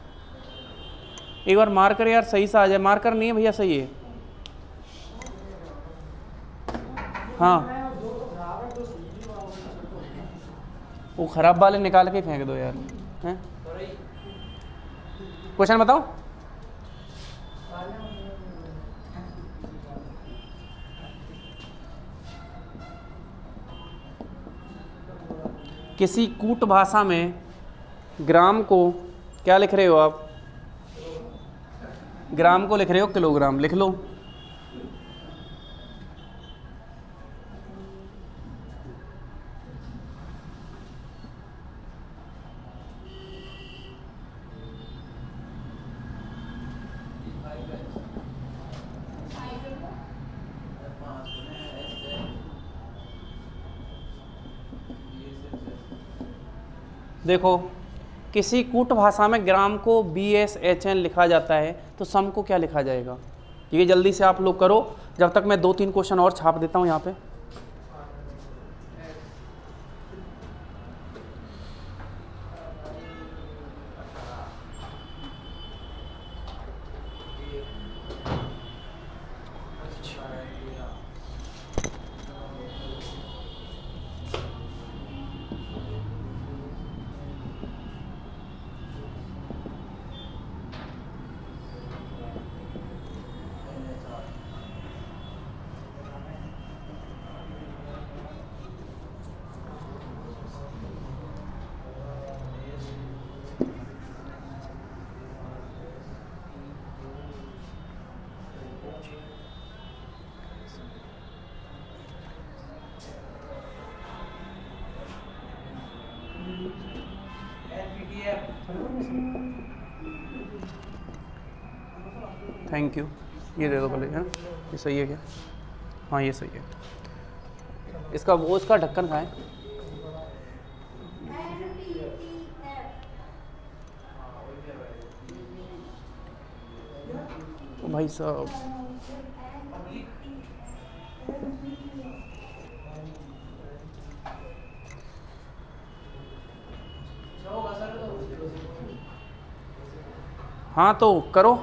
एक बार मार्कर यार सही सा आ जाए। मार्कर नहीं है भैया, सही है, हाँ वो खराब वाले निकाल के फेंक दो यार, हैं। क्वेश्चन बताओ। किसी कूट भाषा में ग्राम को क्या लिख रहे हो आप, ग्राम को लिख रहे हो किलोग्राम, लिख लो। देखो किसी कूट भाषा में ग्राम को BSHN लिखा जाता है, तो सम को क्या लिखा जाएगा, ठीक है, जल्दी से आप लोग करो, जब तक मैं 2-3 क्वेश्चन और छाप देता हूँ यहाँ पे। थैंक यू, ये दे दो पहले, है ना, ये सही है क्या? हाँ ये सही है। इसका वो इसका ढक्कन कहाँ है? ओ भाई साहब, हाँ तो करो,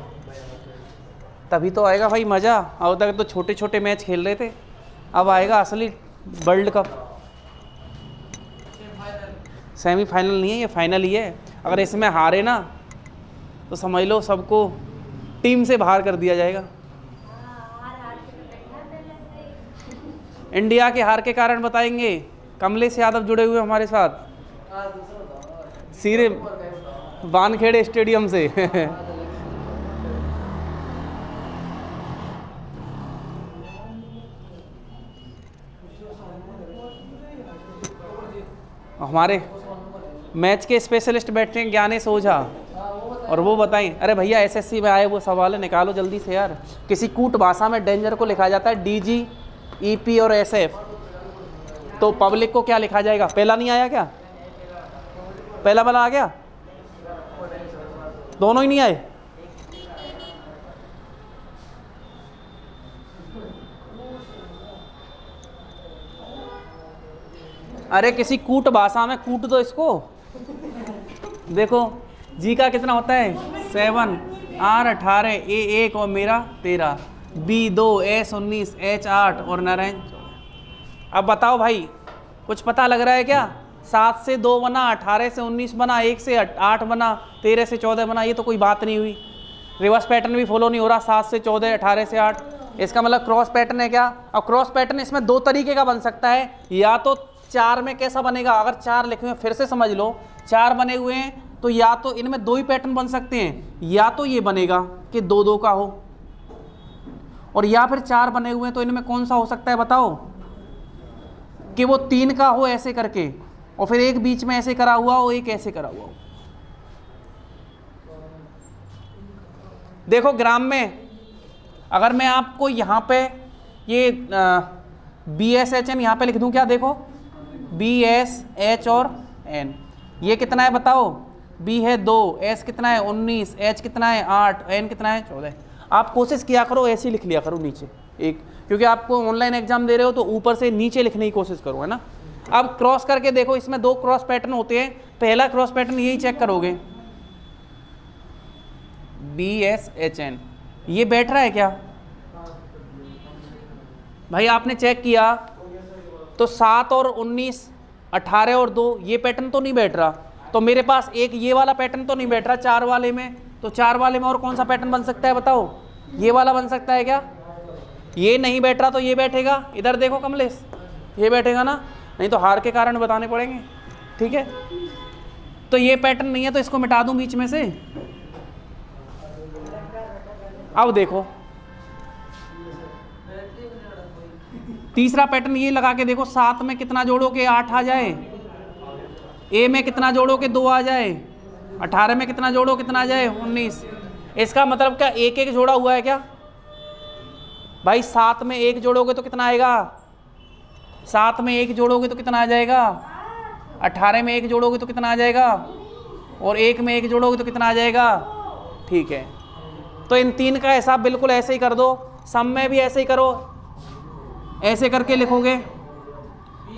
तभी तो आएगा भाई मज़ा। अब तक तो छोटे छोटे मैच खेल रहे थे, अब आएगा असली वर्ल्ड कप। सेमीफाइनल नहीं है, ये फाइनल ही है। अगर इसमें हारे ना तो समझ लो सबको टीम से बाहर कर दिया जाएगा। इंडिया के हार के कारण बताएंगे, कमलेश यादव जुड़े हुए हमारे साथ सीधे वानखेड़े स्टेडियम से। हमारे मैच के स्पेशलिस्ट बैठे हैं ज्ञानेश ओझा, और वो बताएं। अरे भैया एसएससी में आए वो सवाल निकालो जल्दी से यार। किसी कूट भाषा में डेंजर को लिखा जाता है डीजी, ईपी और एसएफ, तो पब्लिक को क्या लिखा जाएगा? पहला नहीं आया क्या? पहला वाला आ गया? दोनों ही नहीं आए? अरे किसी कूट भाषा में कूट दो इसको। देखो जी का कितना होता है 7, R 18, A 1 और मेरा 13, B 2, S 19, H 8 और नारायण। अब बताओ भाई कुछ पता लग रहा है क्या? 7 से 2 बना, 18 से 19 बना, 1 से 8 बना, 13 से 14 बना, ये तो कोई बात नहीं हुई। रिवर्स पैटर्न भी फॉलो नहीं हो रहा, 7 से 14, 18 से 8, इसका मतलब क्रॉस पैटर्न है क्या? अब क्रॉस पैटर्न इसमें 2 तरीके का बन सकता है, या तो 4 में कैसा बनेगा, अगर 4 लिखे हुए फिर से समझ लो, 4 बने हुए हैं तो या तो इनमें 2 ही पैटर्न बन सकते हैं, या तो ये बनेगा कि 2-2 का हो, और या फिर 4 बने हुए हैं तो इनमें कौन सा हो सकता है बताओ? कि वो 3 का हो ऐसे करके, और फिर एक बीच में ऐसे करा हुआ हो, एक ऐसे करा हुआ हो। देखो ग्राम में अगर मैं आपको यहाँ पे ये BSHN यहाँ पे लिख दूँ क्या? देखो BSH और N, ये कितना है बताओ? B है 2, S कितना है 19, H कितना है 8, N कितना है 14। आप कोशिश किया करो ऐसे लिख लिया करो नीचे एक, क्योंकि आपको ऑनलाइन एग्जाम दे रहे हो तो ऊपर से नीचे लिखने की कोशिश करो, है ना। अब क्रॉस करके देखो, इसमें 2 क्रॉस पैटर्न होते हैं। पहला क्रॉस पैटर्न यही चेक करोगे, BSHN, ये बैठ रहा है क्या भाई? आपने चेक किया तो 7 और 19, 18 और 2, ये पैटर्न तो नहीं बैठ रहा, तो मेरे पास एक ये वाला पैटर्न तो नहीं बैठ रहा 4 वाले में, तो 4 वाले में और कौन सा पैटर्न बन सकता है बताओ? ये वाला बन सकता है क्या? ये नहीं बैठ रहा तो ये बैठेगा, इधर देखो कमलेश, ये बैठेगा ना, नहीं तो हार के कारण बताने पड़ेंगे, ठीक है। तो ये पैटर्न नहीं है तो इसको मिटा दूं बीच में से। अब देखो तीसरा पैटर्न ये लगा के देखो, 7 में कितना जोड़ो कि 8 आ जाए, A में कितना जोड़ो कि 2 आ जाए, 18 में कितना जोड़ो कितना आ जाए 19। इसका मतलब क्या एक एक जोड़ा हुआ है क्या भाई? 7 में 1 जोड़ोगे तो कितना आएगा? 7 में 1 जोड़ोगे तो कितना आ जाएगा? 18 में 1 जोड़ोगे तो कितना आ जाएगा? और 1 में 1 जोड़ोगे तो कितना आ जाएगा? ठीक है, तो इन तीन का हिसाब बिल्कुल ऐसे ही कर दो, सम में भी ऐसे ही करो, ऐसे करके लिखोगे।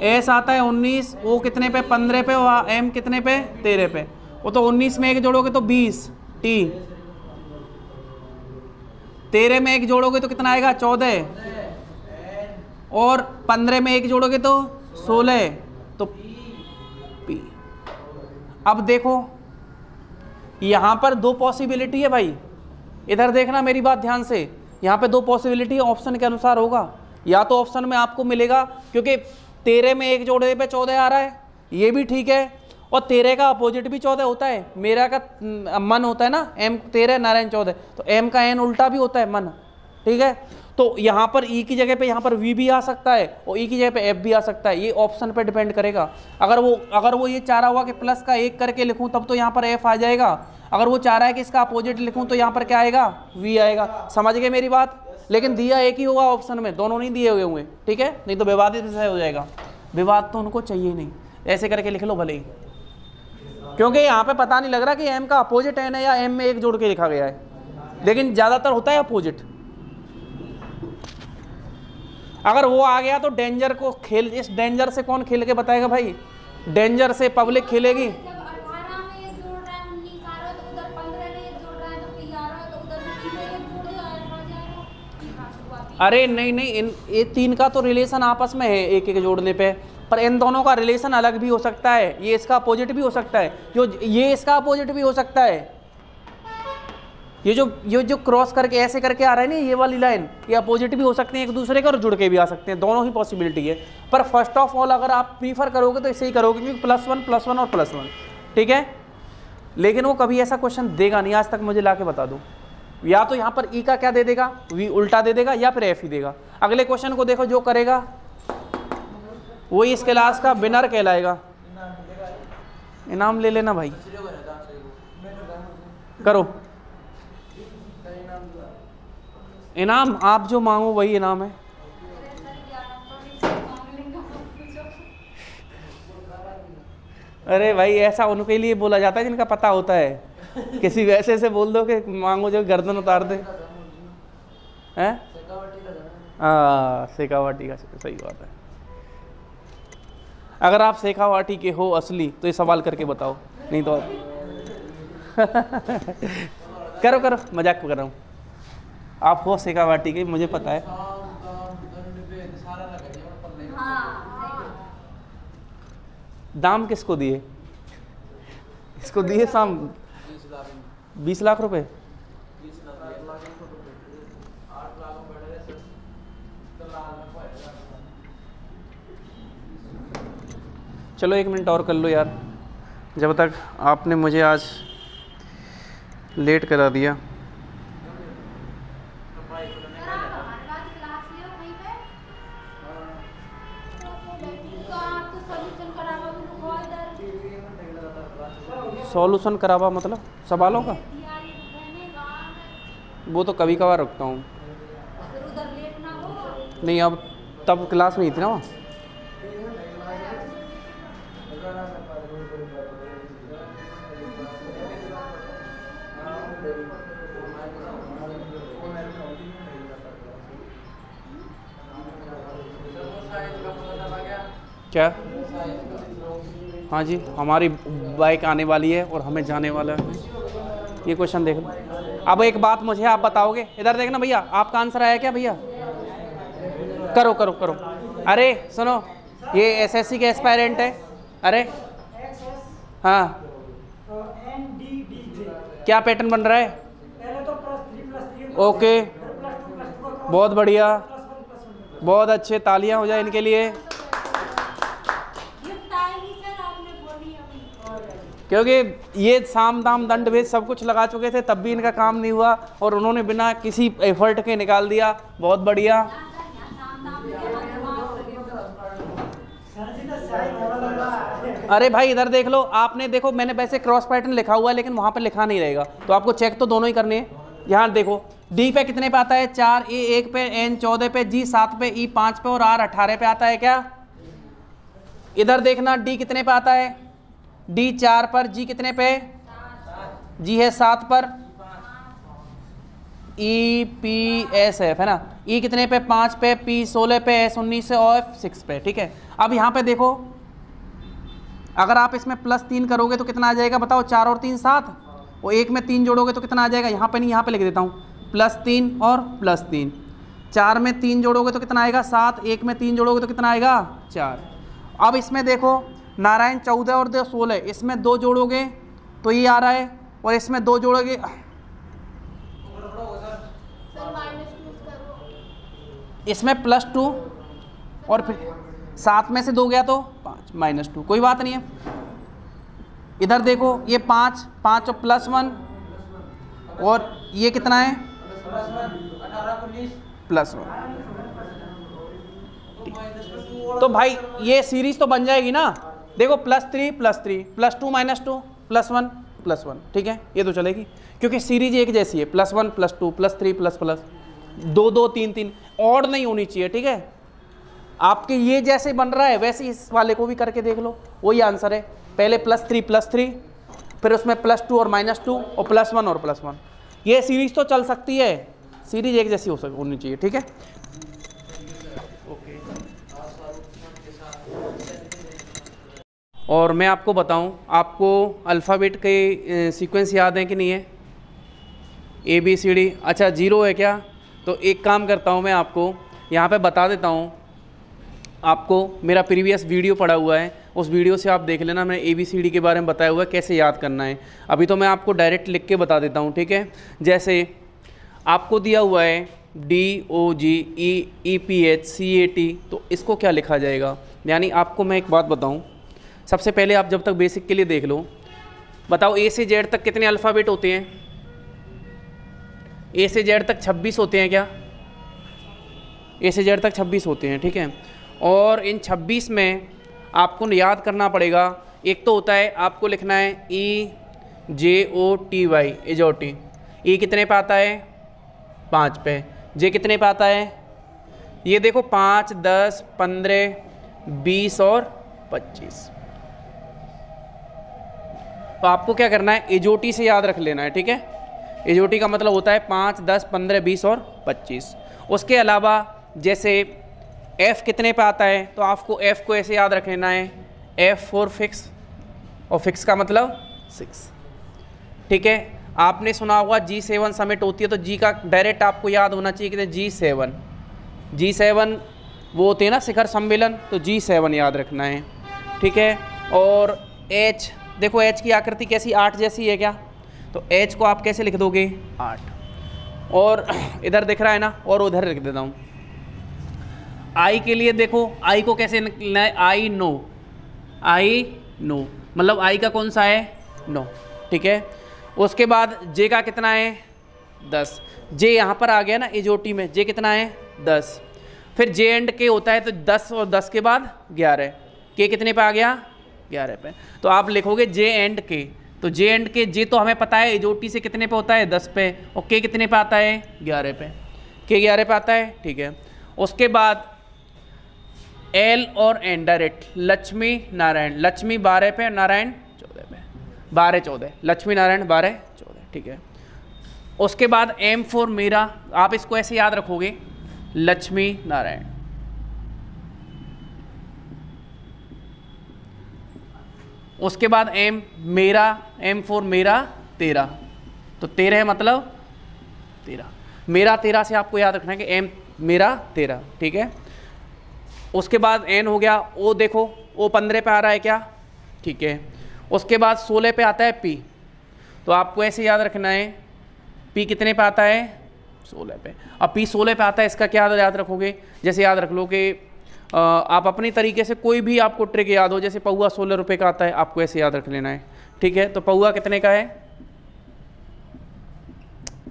एस आता है 19, ओ कितने पे 15 पे, और एम कितने पे 13 पे। वो तो 19 में एक जोड़ोगे तो 20 टी, 13 में एक जोड़ोगे तो कितना आएगा 14, और 15 में एक जोड़ोगे तो 16, तो पी। अब देखो यहां पर दो पॉसिबिलिटी है भाई, इधर देखना मेरी बात ध्यान से, यहां पे दो पॉसिबिलिटी ऑप्शन के अनुसार होगा। या तो ऑप्शन में आपको मिलेगा, क्योंकि 13 में एक जोड़ने पे 14 आ रहा है, ये भी ठीक है, और 13 का अपोजिट भी 14 होता है। मेरा का मन होता है ना एम 13 नारायण 14, तो एम का एन उल्टा भी होता है मन, ठीक है। तो यहाँ पर ई की जगह पे यहाँ पर वी भी आ सकता है, और ई की जगह पे एफ भी आ सकता है, ये ऑप्शन पे डिपेंड करेगा। अगर वो ये चाह रहा हुआ कि प्लस का 1 करके लिखूं तब तो यहाँ पर एफ आ जाएगा, अगर वो चाह रहा है कि इसका अपोजिट लिखूं तो यहाँ पर क्या आएगा वी आएगा। समझ गए मेरी बात? लेकिन दिया एक ही होगा ऑप्शन में, दोनों नहीं दिए हुए होंगे, ठीक है, नहीं तो विवादित विषय हो जाएगा। विवाद तो उनको चाहिए नहीं, ऐसे करके लिख लो भले ही, क्योंकि यहाँ पे पता नहीं लग रहा कि एम का अपोजिट एन है या एम में एक जोड़ के लिखा गया है, लेकिन ज़्यादातर होता है अपोजिट। अगर वो आ गया तो डेंजर को खेल, इस डेंजर से कौन खेल के बताएगा भाई? डेंजर से पब्लिक खेलेगी। अरे नहीं नहीं, ये तीन का तो रिलेशन आपस में है एक एक जोड़ने पे, पर इन दोनों का रिलेशन अलग भी हो सकता है। ये इसका अपोजिट भी हो सकता है, ये इसका अपोजिट भी हो सकता है। ये जो क्रॉस करके ऐसे करके आ रहा है ना, ये वाली लाइन, ये अपोजिट भी हो सकते हैं एक दूसरे के और जुड़ के भी आ सकते हैं, दोनों ही पॉसिबिलिटी है। पर फर्स्ट ऑफ ऑल अगर आप प्रीफर करोगे तो इसे ही करोगे, क्योंकि +1 और +1, ठीक है। लेकिन वो कभी ऐसा क्वेश्चन देगा नहीं, आज तक मुझे ला के बता दो। या तो यहाँ पर ई का क्या दे देगा, वी उल्टा दे देगा, या फिर एफ ही देगा। अगले क्वेश्चन को देखो, जो करेगा वही इस क्लास का विनर कहलाएगा। इनाम ले लेना भाई, करो इनाम, आप जो मांगो वही इनाम है। अरे भाई ऐसा उनके लिए बोला जाता है जिनका पता होता है, किसी वैसे से बोल दो कि मांगो जो गर्दन उतार दे, हैं? हाँ शेखावाटी का, सही बात है। अगर आप शेखावाटी के हो असली तो ये सवाल करके बताओ, नहीं तो करो करो, मजाक कर रहा हूँ। आप हो शेखावाटी के, मुझे पता है। दाम किसको दिए? इसको दिए शाम 20 लाख रुपए। चलो 1 मिनट और कर लो यार, जब तक आपने मुझे आज लेट करा दिया। सॉल्यूशन करावा मतलब सवालों का? वो तो कभी कभार रखता हूँ। नहीं अब तब क्लास में ही थी ना वहाँ। क्या? हाँ जी, हमारी बाइक आने वाली है और हमें जाने वाला है। ये क्वेश्चन देख लो। अब एक बात मुझे आप बताओगे, इधर देखना भैया, आपका आंसर आया क्या भैया? करो करो करो। अरे सुनो, ये एसएससी के एस्पायरेंट है। अरे हाँ, क्या पैटर्न बन रहा है? ओके, बहुत बढ़िया, बहुत अच्छे, तालियां हो जाए इनके लिए। क्योंकि ये साम दाम दंड भेद सब कुछ लगा चुके थे, तब भी इनका काम नहीं हुआ और उन्होंने बिना किसी एफर्ट के निकाल दिया। बहुत बढ़िया। अरे भाई इधर देख लो, आपने देखो मैंने वैसे क्रॉस पैटर्न लिखा हुआ है लेकिन वहां पर लिखा नहीं रहेगा, तो आपको चेक तो दोनों ही करने हैं। यहाँ देखो डी पे कितने पे आता है? 4, ए 1 पे, एन 14 पे, जी 7 पे, ई 5 पे और आर 18 पे आता है क्या? इधर देखना डी कितने पे आता है? डी 4 पर, जी कितने पे? जी है 7 पर, EPSF है ना, E कितने पे 5 पे, P 16 पे, S 19 से और F 6 पे, ठीक है। अब यहाँ पे देखो अगर आप इसमें +3 करोगे तो कितना आ जाएगा बताओ, 4 और 3 7, और 1 में 3 जोड़ोगे तो कितना आ जाएगा, यहाँ पे नहीं यहाँ पे लिख देता हूँ, +3 और +3, 4 में 3 जोड़ोगे तो कितना आएगा 7, 1 में 3 जोड़ोगे तो कितना आएगा 4। अब इसमें देखो नारायण 14 और 2 16, इसमें 2 जोड़ोगे तो ये आ रहा है, और इसमें 2 जोड़ोगे इसमें +2, और फिर 7 में से 2 गया तो 5 -2, कोई बात नहीं है। इधर देखो ये 5 5 और +1, और ये कितना है +1। तो भाई ये सीरीज तो बन जाएगी ना, देखो +3 +3 +2 -2 +1 +1, ठीक है, ये तो चलेगी क्योंकि सीरीज एक जैसी है, +1 +2 +3 ++, 2 2 3 3, ऑड नहीं होनी चाहिए, ठीक है। आपके ये जैसे बन रहा है वैसे इस वाले को भी करके देख लो, वही आंसर है, पहले +3 फिर उसमें +2 और -2 और +1 और +1, ये सीरीज तो चल सकती है, सीरीज एक जैसी होनी चाहिए, ठीक है। और मैं आपको बताऊं, आपको अल्फ़ाबेट के सीक्वेंस याद है कि नहीं है, ABCD, अच्छा 0 है क्या, तो एक काम करता हूं मैं आपको यहाँ पे बता देता हूं, आपको मेरा प्रीवियस वीडियो पड़ा हुआ है, उस वीडियो से आप देख लेना, मैंने ABCD के बारे में बताया हुआ है कैसे याद करना है। अभी तो मैं आपको डायरेक्ट लिख के बता देता हूँ, ठीक है। जैसे आपको दिया हुआ है DOGE-EPH-CAT, तो इसको क्या लिखा जाएगा, यानी आपको मैं एक बात बताऊँ, सबसे पहले आप जब तक बेसिक के लिए देख लो, बताओ A से Z तक कितने अल्फ़ाबेट होते हैं, A से Z तक 26 होते हैं क्या, A से Z तक 26 होते हैं, ठीक है। और इन 26 में आपको याद करना पड़ेगा, एक तो होता है आपको लिखना है EJOTY, एजोटी, E कितने पे आता है 5 पे, J कितने पे आता है, ये देखो 5 10 15 20 और 25, तो आपको क्या करना है, एजोटी से याद रख लेना है, ठीक है। एजोटी का मतलब होता है 5 10 15 20 और 25। उसके अलावा जैसे F कितने पे आता है, तो आपको F को ऐसे याद रख लेना है, F फॉर फिक्स, और फिक्स का मतलब 6, ठीक है। आपने सुना होगा G7 समिट होती है, तो G का डायरेक्ट आपको याद होना चाहिए कि G7 वो होते हैं ना शिखर सम्मेलन, तो G7 याद रखना है, ठीक है। और H, देखो H की आकृति कैसी 8 जैसी है क्या, तो H को आप कैसे लिख दोगे 8, और इधर दिख रहा है ना, और उधर लिख देता हूँ। I के लिए देखो I को कैसे लिखना है, I नो, मतलब I का कौन सा है 9, ठीक है। उसके बाद J का कितना है 10, J यहाँ पर आ गया ना एजोटी में, J कितना है 10, फिर J एंड K होता है तो 10 और 10 के बाद 11, K कितने पे आ गया 11 पे, तो आप लिखोगे J एंड K, तो J एंड K, J तो हमें पता है एजोटी से कितने पे होता है 10 पे, और K कितने पे आता है 11 पे, K 11 पे आता है, ठीक है। उसके बाद L और N डायरेक्ट, लक्ष्मी नारायण, लक्ष्मी 12 पे, नारायण 14 पे, 12 14, लक्ष्मी नारायण 12 14, ठीक है। उसके बाद M फॉर मीरा, आप इसको ऐसे याद रखोगे, लक्ष्मी नारायण, उसके बाद M मेरा, M फॉर मेरा 13, तो 13 मतलब 13, मेरा 13 से आपको याद रखना है कि M मेरा 13, ठीक है। उसके बाद N हो गया, O देखो O 15 पे आ रहा है क्या, ठीक है। उसके बाद 16 पे आता है P, तो आपको ऐसे याद रखना है P कितने पे आता है 16 पे, अब P 16 पे आता है, इसका क्या याद रखोगे, जैसे याद रख लो कि आप अपनी तरीके से कोई भी आपको ट्रिक याद हो, जैसे पौआ 16 रुपये का आता है, आपको ऐसे याद रख लेना है, ठीक है। तो पौआ कितने का है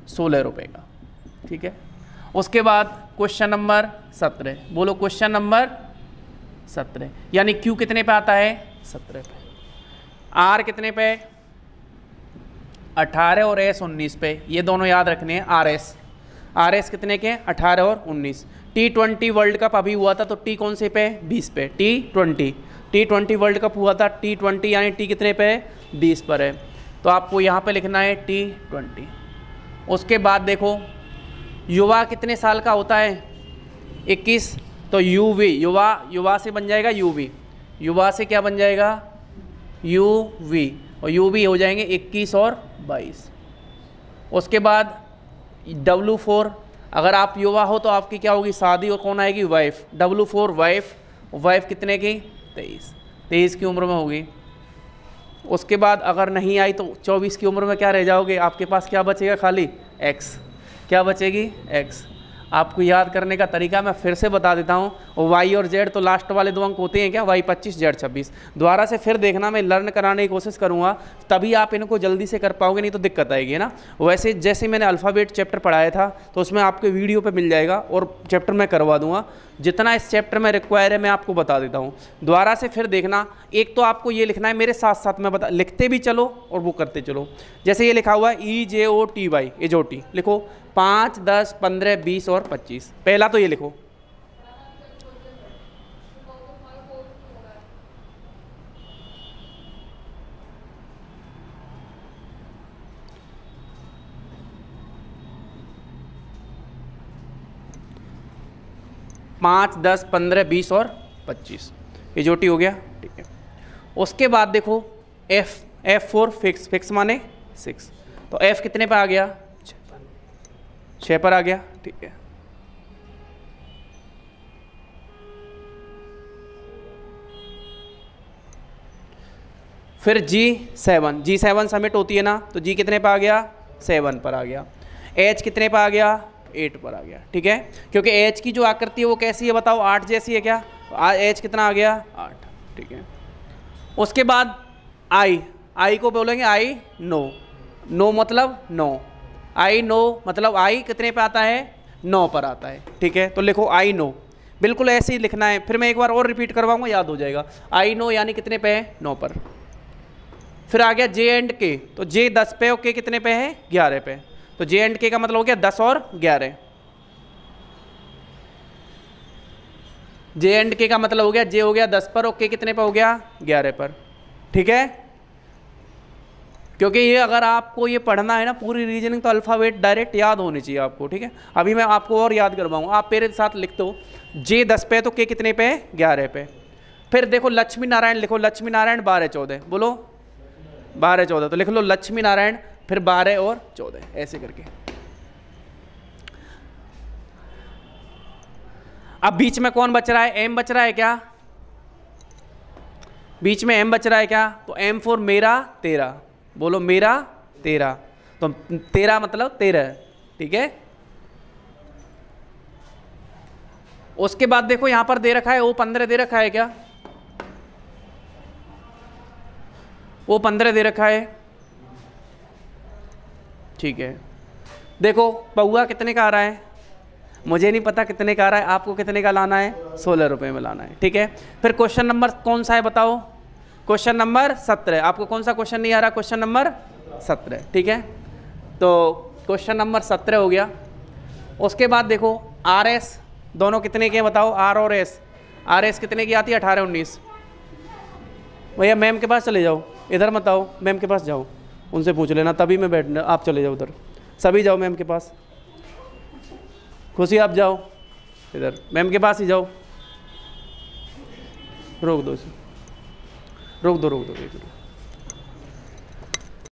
16 रुपये का, ठीक है। उसके बाद क्वेश्चन नंबर 17, बोलो क्वेश्चन नंबर 17, यानी Q कितने पे आता है 17 पे, R कितने पे 18 और S 19 पे, ये दोनों याद रखने हैं। RS कितने के 18 और 19। T20 वर्ल्ड कप अभी हुआ था, तो T कौन से पे 20 पे, T20 वर्ल्ड कप हुआ था, T20 यानी T कितने पे 20 पर है, तो आपको यहाँ पे लिखना है T20। उसके बाद देखो युवा कितने साल का होता है? 21। तो यूवी, युवा, युवा से बन जाएगा यूवी, युवा से क्या बन जाएगा? यूवी, और यूवी हो जाएंगे 21 और 22। उसके बाद W4, अगर आप युवा हो तो आपकी क्या होगी? शादी, और कौन आएगी? वाइफ। W4 वाइफ, वाइफ कितने की? 23 की उम्र में होगी। उसके बाद अगर नहीं आई तो 24 की उम्र में क्या रह जाओगे? आपके पास क्या बचेगा? खाली X। क्या बचेगी? X। आपको याद करने का तरीका मैं फिर से बता देता हूँ। Y और Z तो लास्ट वाले 2 अंक होते हैं क्या? Y 25, Z 26। दोबारा से फिर देखना, मैं लर्न कराने की कोशिश करूँगा, तभी आप इनको जल्दी से कर पाओगे, नहीं तो दिक्कत आएगी, है ना। वैसे जैसे मैंने अल्फ़ाबेट चैप्टर पढ़ाया था तो उसमें आपके वीडियो पे मिल जाएगा, और चैप्टर मैं करवा दूंगा। जितना इस चैप्टर में रिक्वायर है मैं आपको बता देता हूँ। दोबारा से फिर देखना, एक तो आपको ये लिखना है, मेरे साथ साथ मैं लिखते भी चलो और वो करते चलो। जैसे ये लिखा हुआ है EJOTY, एजोटी लिखो। 5, 10, 15, 20 और 25। पहला तो ये लिखो। पाँच, 10, 15, 20 और 25, एजोटी हो गया, ठीक है। उसके बाद देखो F4 फिक्स, फिक्स माने 6। तो F कितने पे आ गया? 6 पर आ गया, ठीक है। फिर G7 सबमिट होती है ना, तो G कितने पे आ गया? 7 पर आ गया। H कितने पे आ गया? 8 पर आ गया, ठीक है। क्योंकि H की जो आकृति है वो कैसी है बताओ? 8 जैसी है क्या? H कितना आ गया? 8, ठीक है। उसके बाद I को बोलेंगे I नो मतलब नो, I नो मतलब I कितने पे आता है? 9 पर आता है, ठीक है। तो लिखो I नो, बिल्कुल ऐसे ही लिखना है। फिर मैं एक बार और रिपीट करवाऊंगा, याद हो जाएगा। I नो यानी कितने पे है? 9 पर। फिर आ गया J एंड K, तो J 10 पे और K कितने पे है? 11 पे। तो J एंड K का मतलब हो गया 10 और 11। J एंड K का मतलब हो गया, J हो गया 10 पर और K कितने पे हो गया? 11 पर, ठीक है। क्योंकि ये अगर आपको ये पढ़ना है ना पूरी रीजनिंग, तो अल्फ़ाबेट डायरेक्ट याद होनी चाहिए आपको, ठीक है। अभी मैं आपको और याद करवाऊंगा, आप मेरे साथ लिख दो। J 10 पे तो K कितने पे है? 11 पे। फिर देखो लक्ष्मी नारायण लिखो, लक्ष्मी नारायण 12, 14, बोलो 12, 14, तो लिख लो लक्ष्मी नारायण, फिर 12 और 14 ऐसे करके। अब बीच में कौन बच रहा है? M बच रहा है क्या? बीच में M बच रहा है क्या? तो M फॉर मेरा 13, बोलो मेरा 13, तो 13 मतलब 13, ठीक है। उसके बाद देखो यहां पर दे रखा है वो 15 दे रखा है क्या? वो 15 दे रखा है, ठीक है। देखो पौआ कितने का आ रहा है? मुझे नहीं पता कितने का आ रहा है, आपको कितने का लाना है? 16 रुपये में लाना है, ठीक है। फिर क्वेश्चन नंबर कौन सा है बताओ? Question number 17। आपको कौन सा क्वेश्चन नहीं आ रहा? क्वेश्चन नंबर 17, ठीक है। तो क्वेश्चन नंबर 17 हो गया। उसके बाद देखो RS दोनों कितने के हैं बताओ? R और S, RS कितने की आती है? 18, 19। भैया मैम के पास चले जाओ, इधर मत आओ, मैम के पास जाओ, उनसे पूछ लेना, तभी मैं बैठना। आप चले जाओ उधर, सभी जाओ मैम के पास। खुशी आप जाओ इधर, मैम के पास ही जाओ। रोक दो, रोक दो, रोक दो,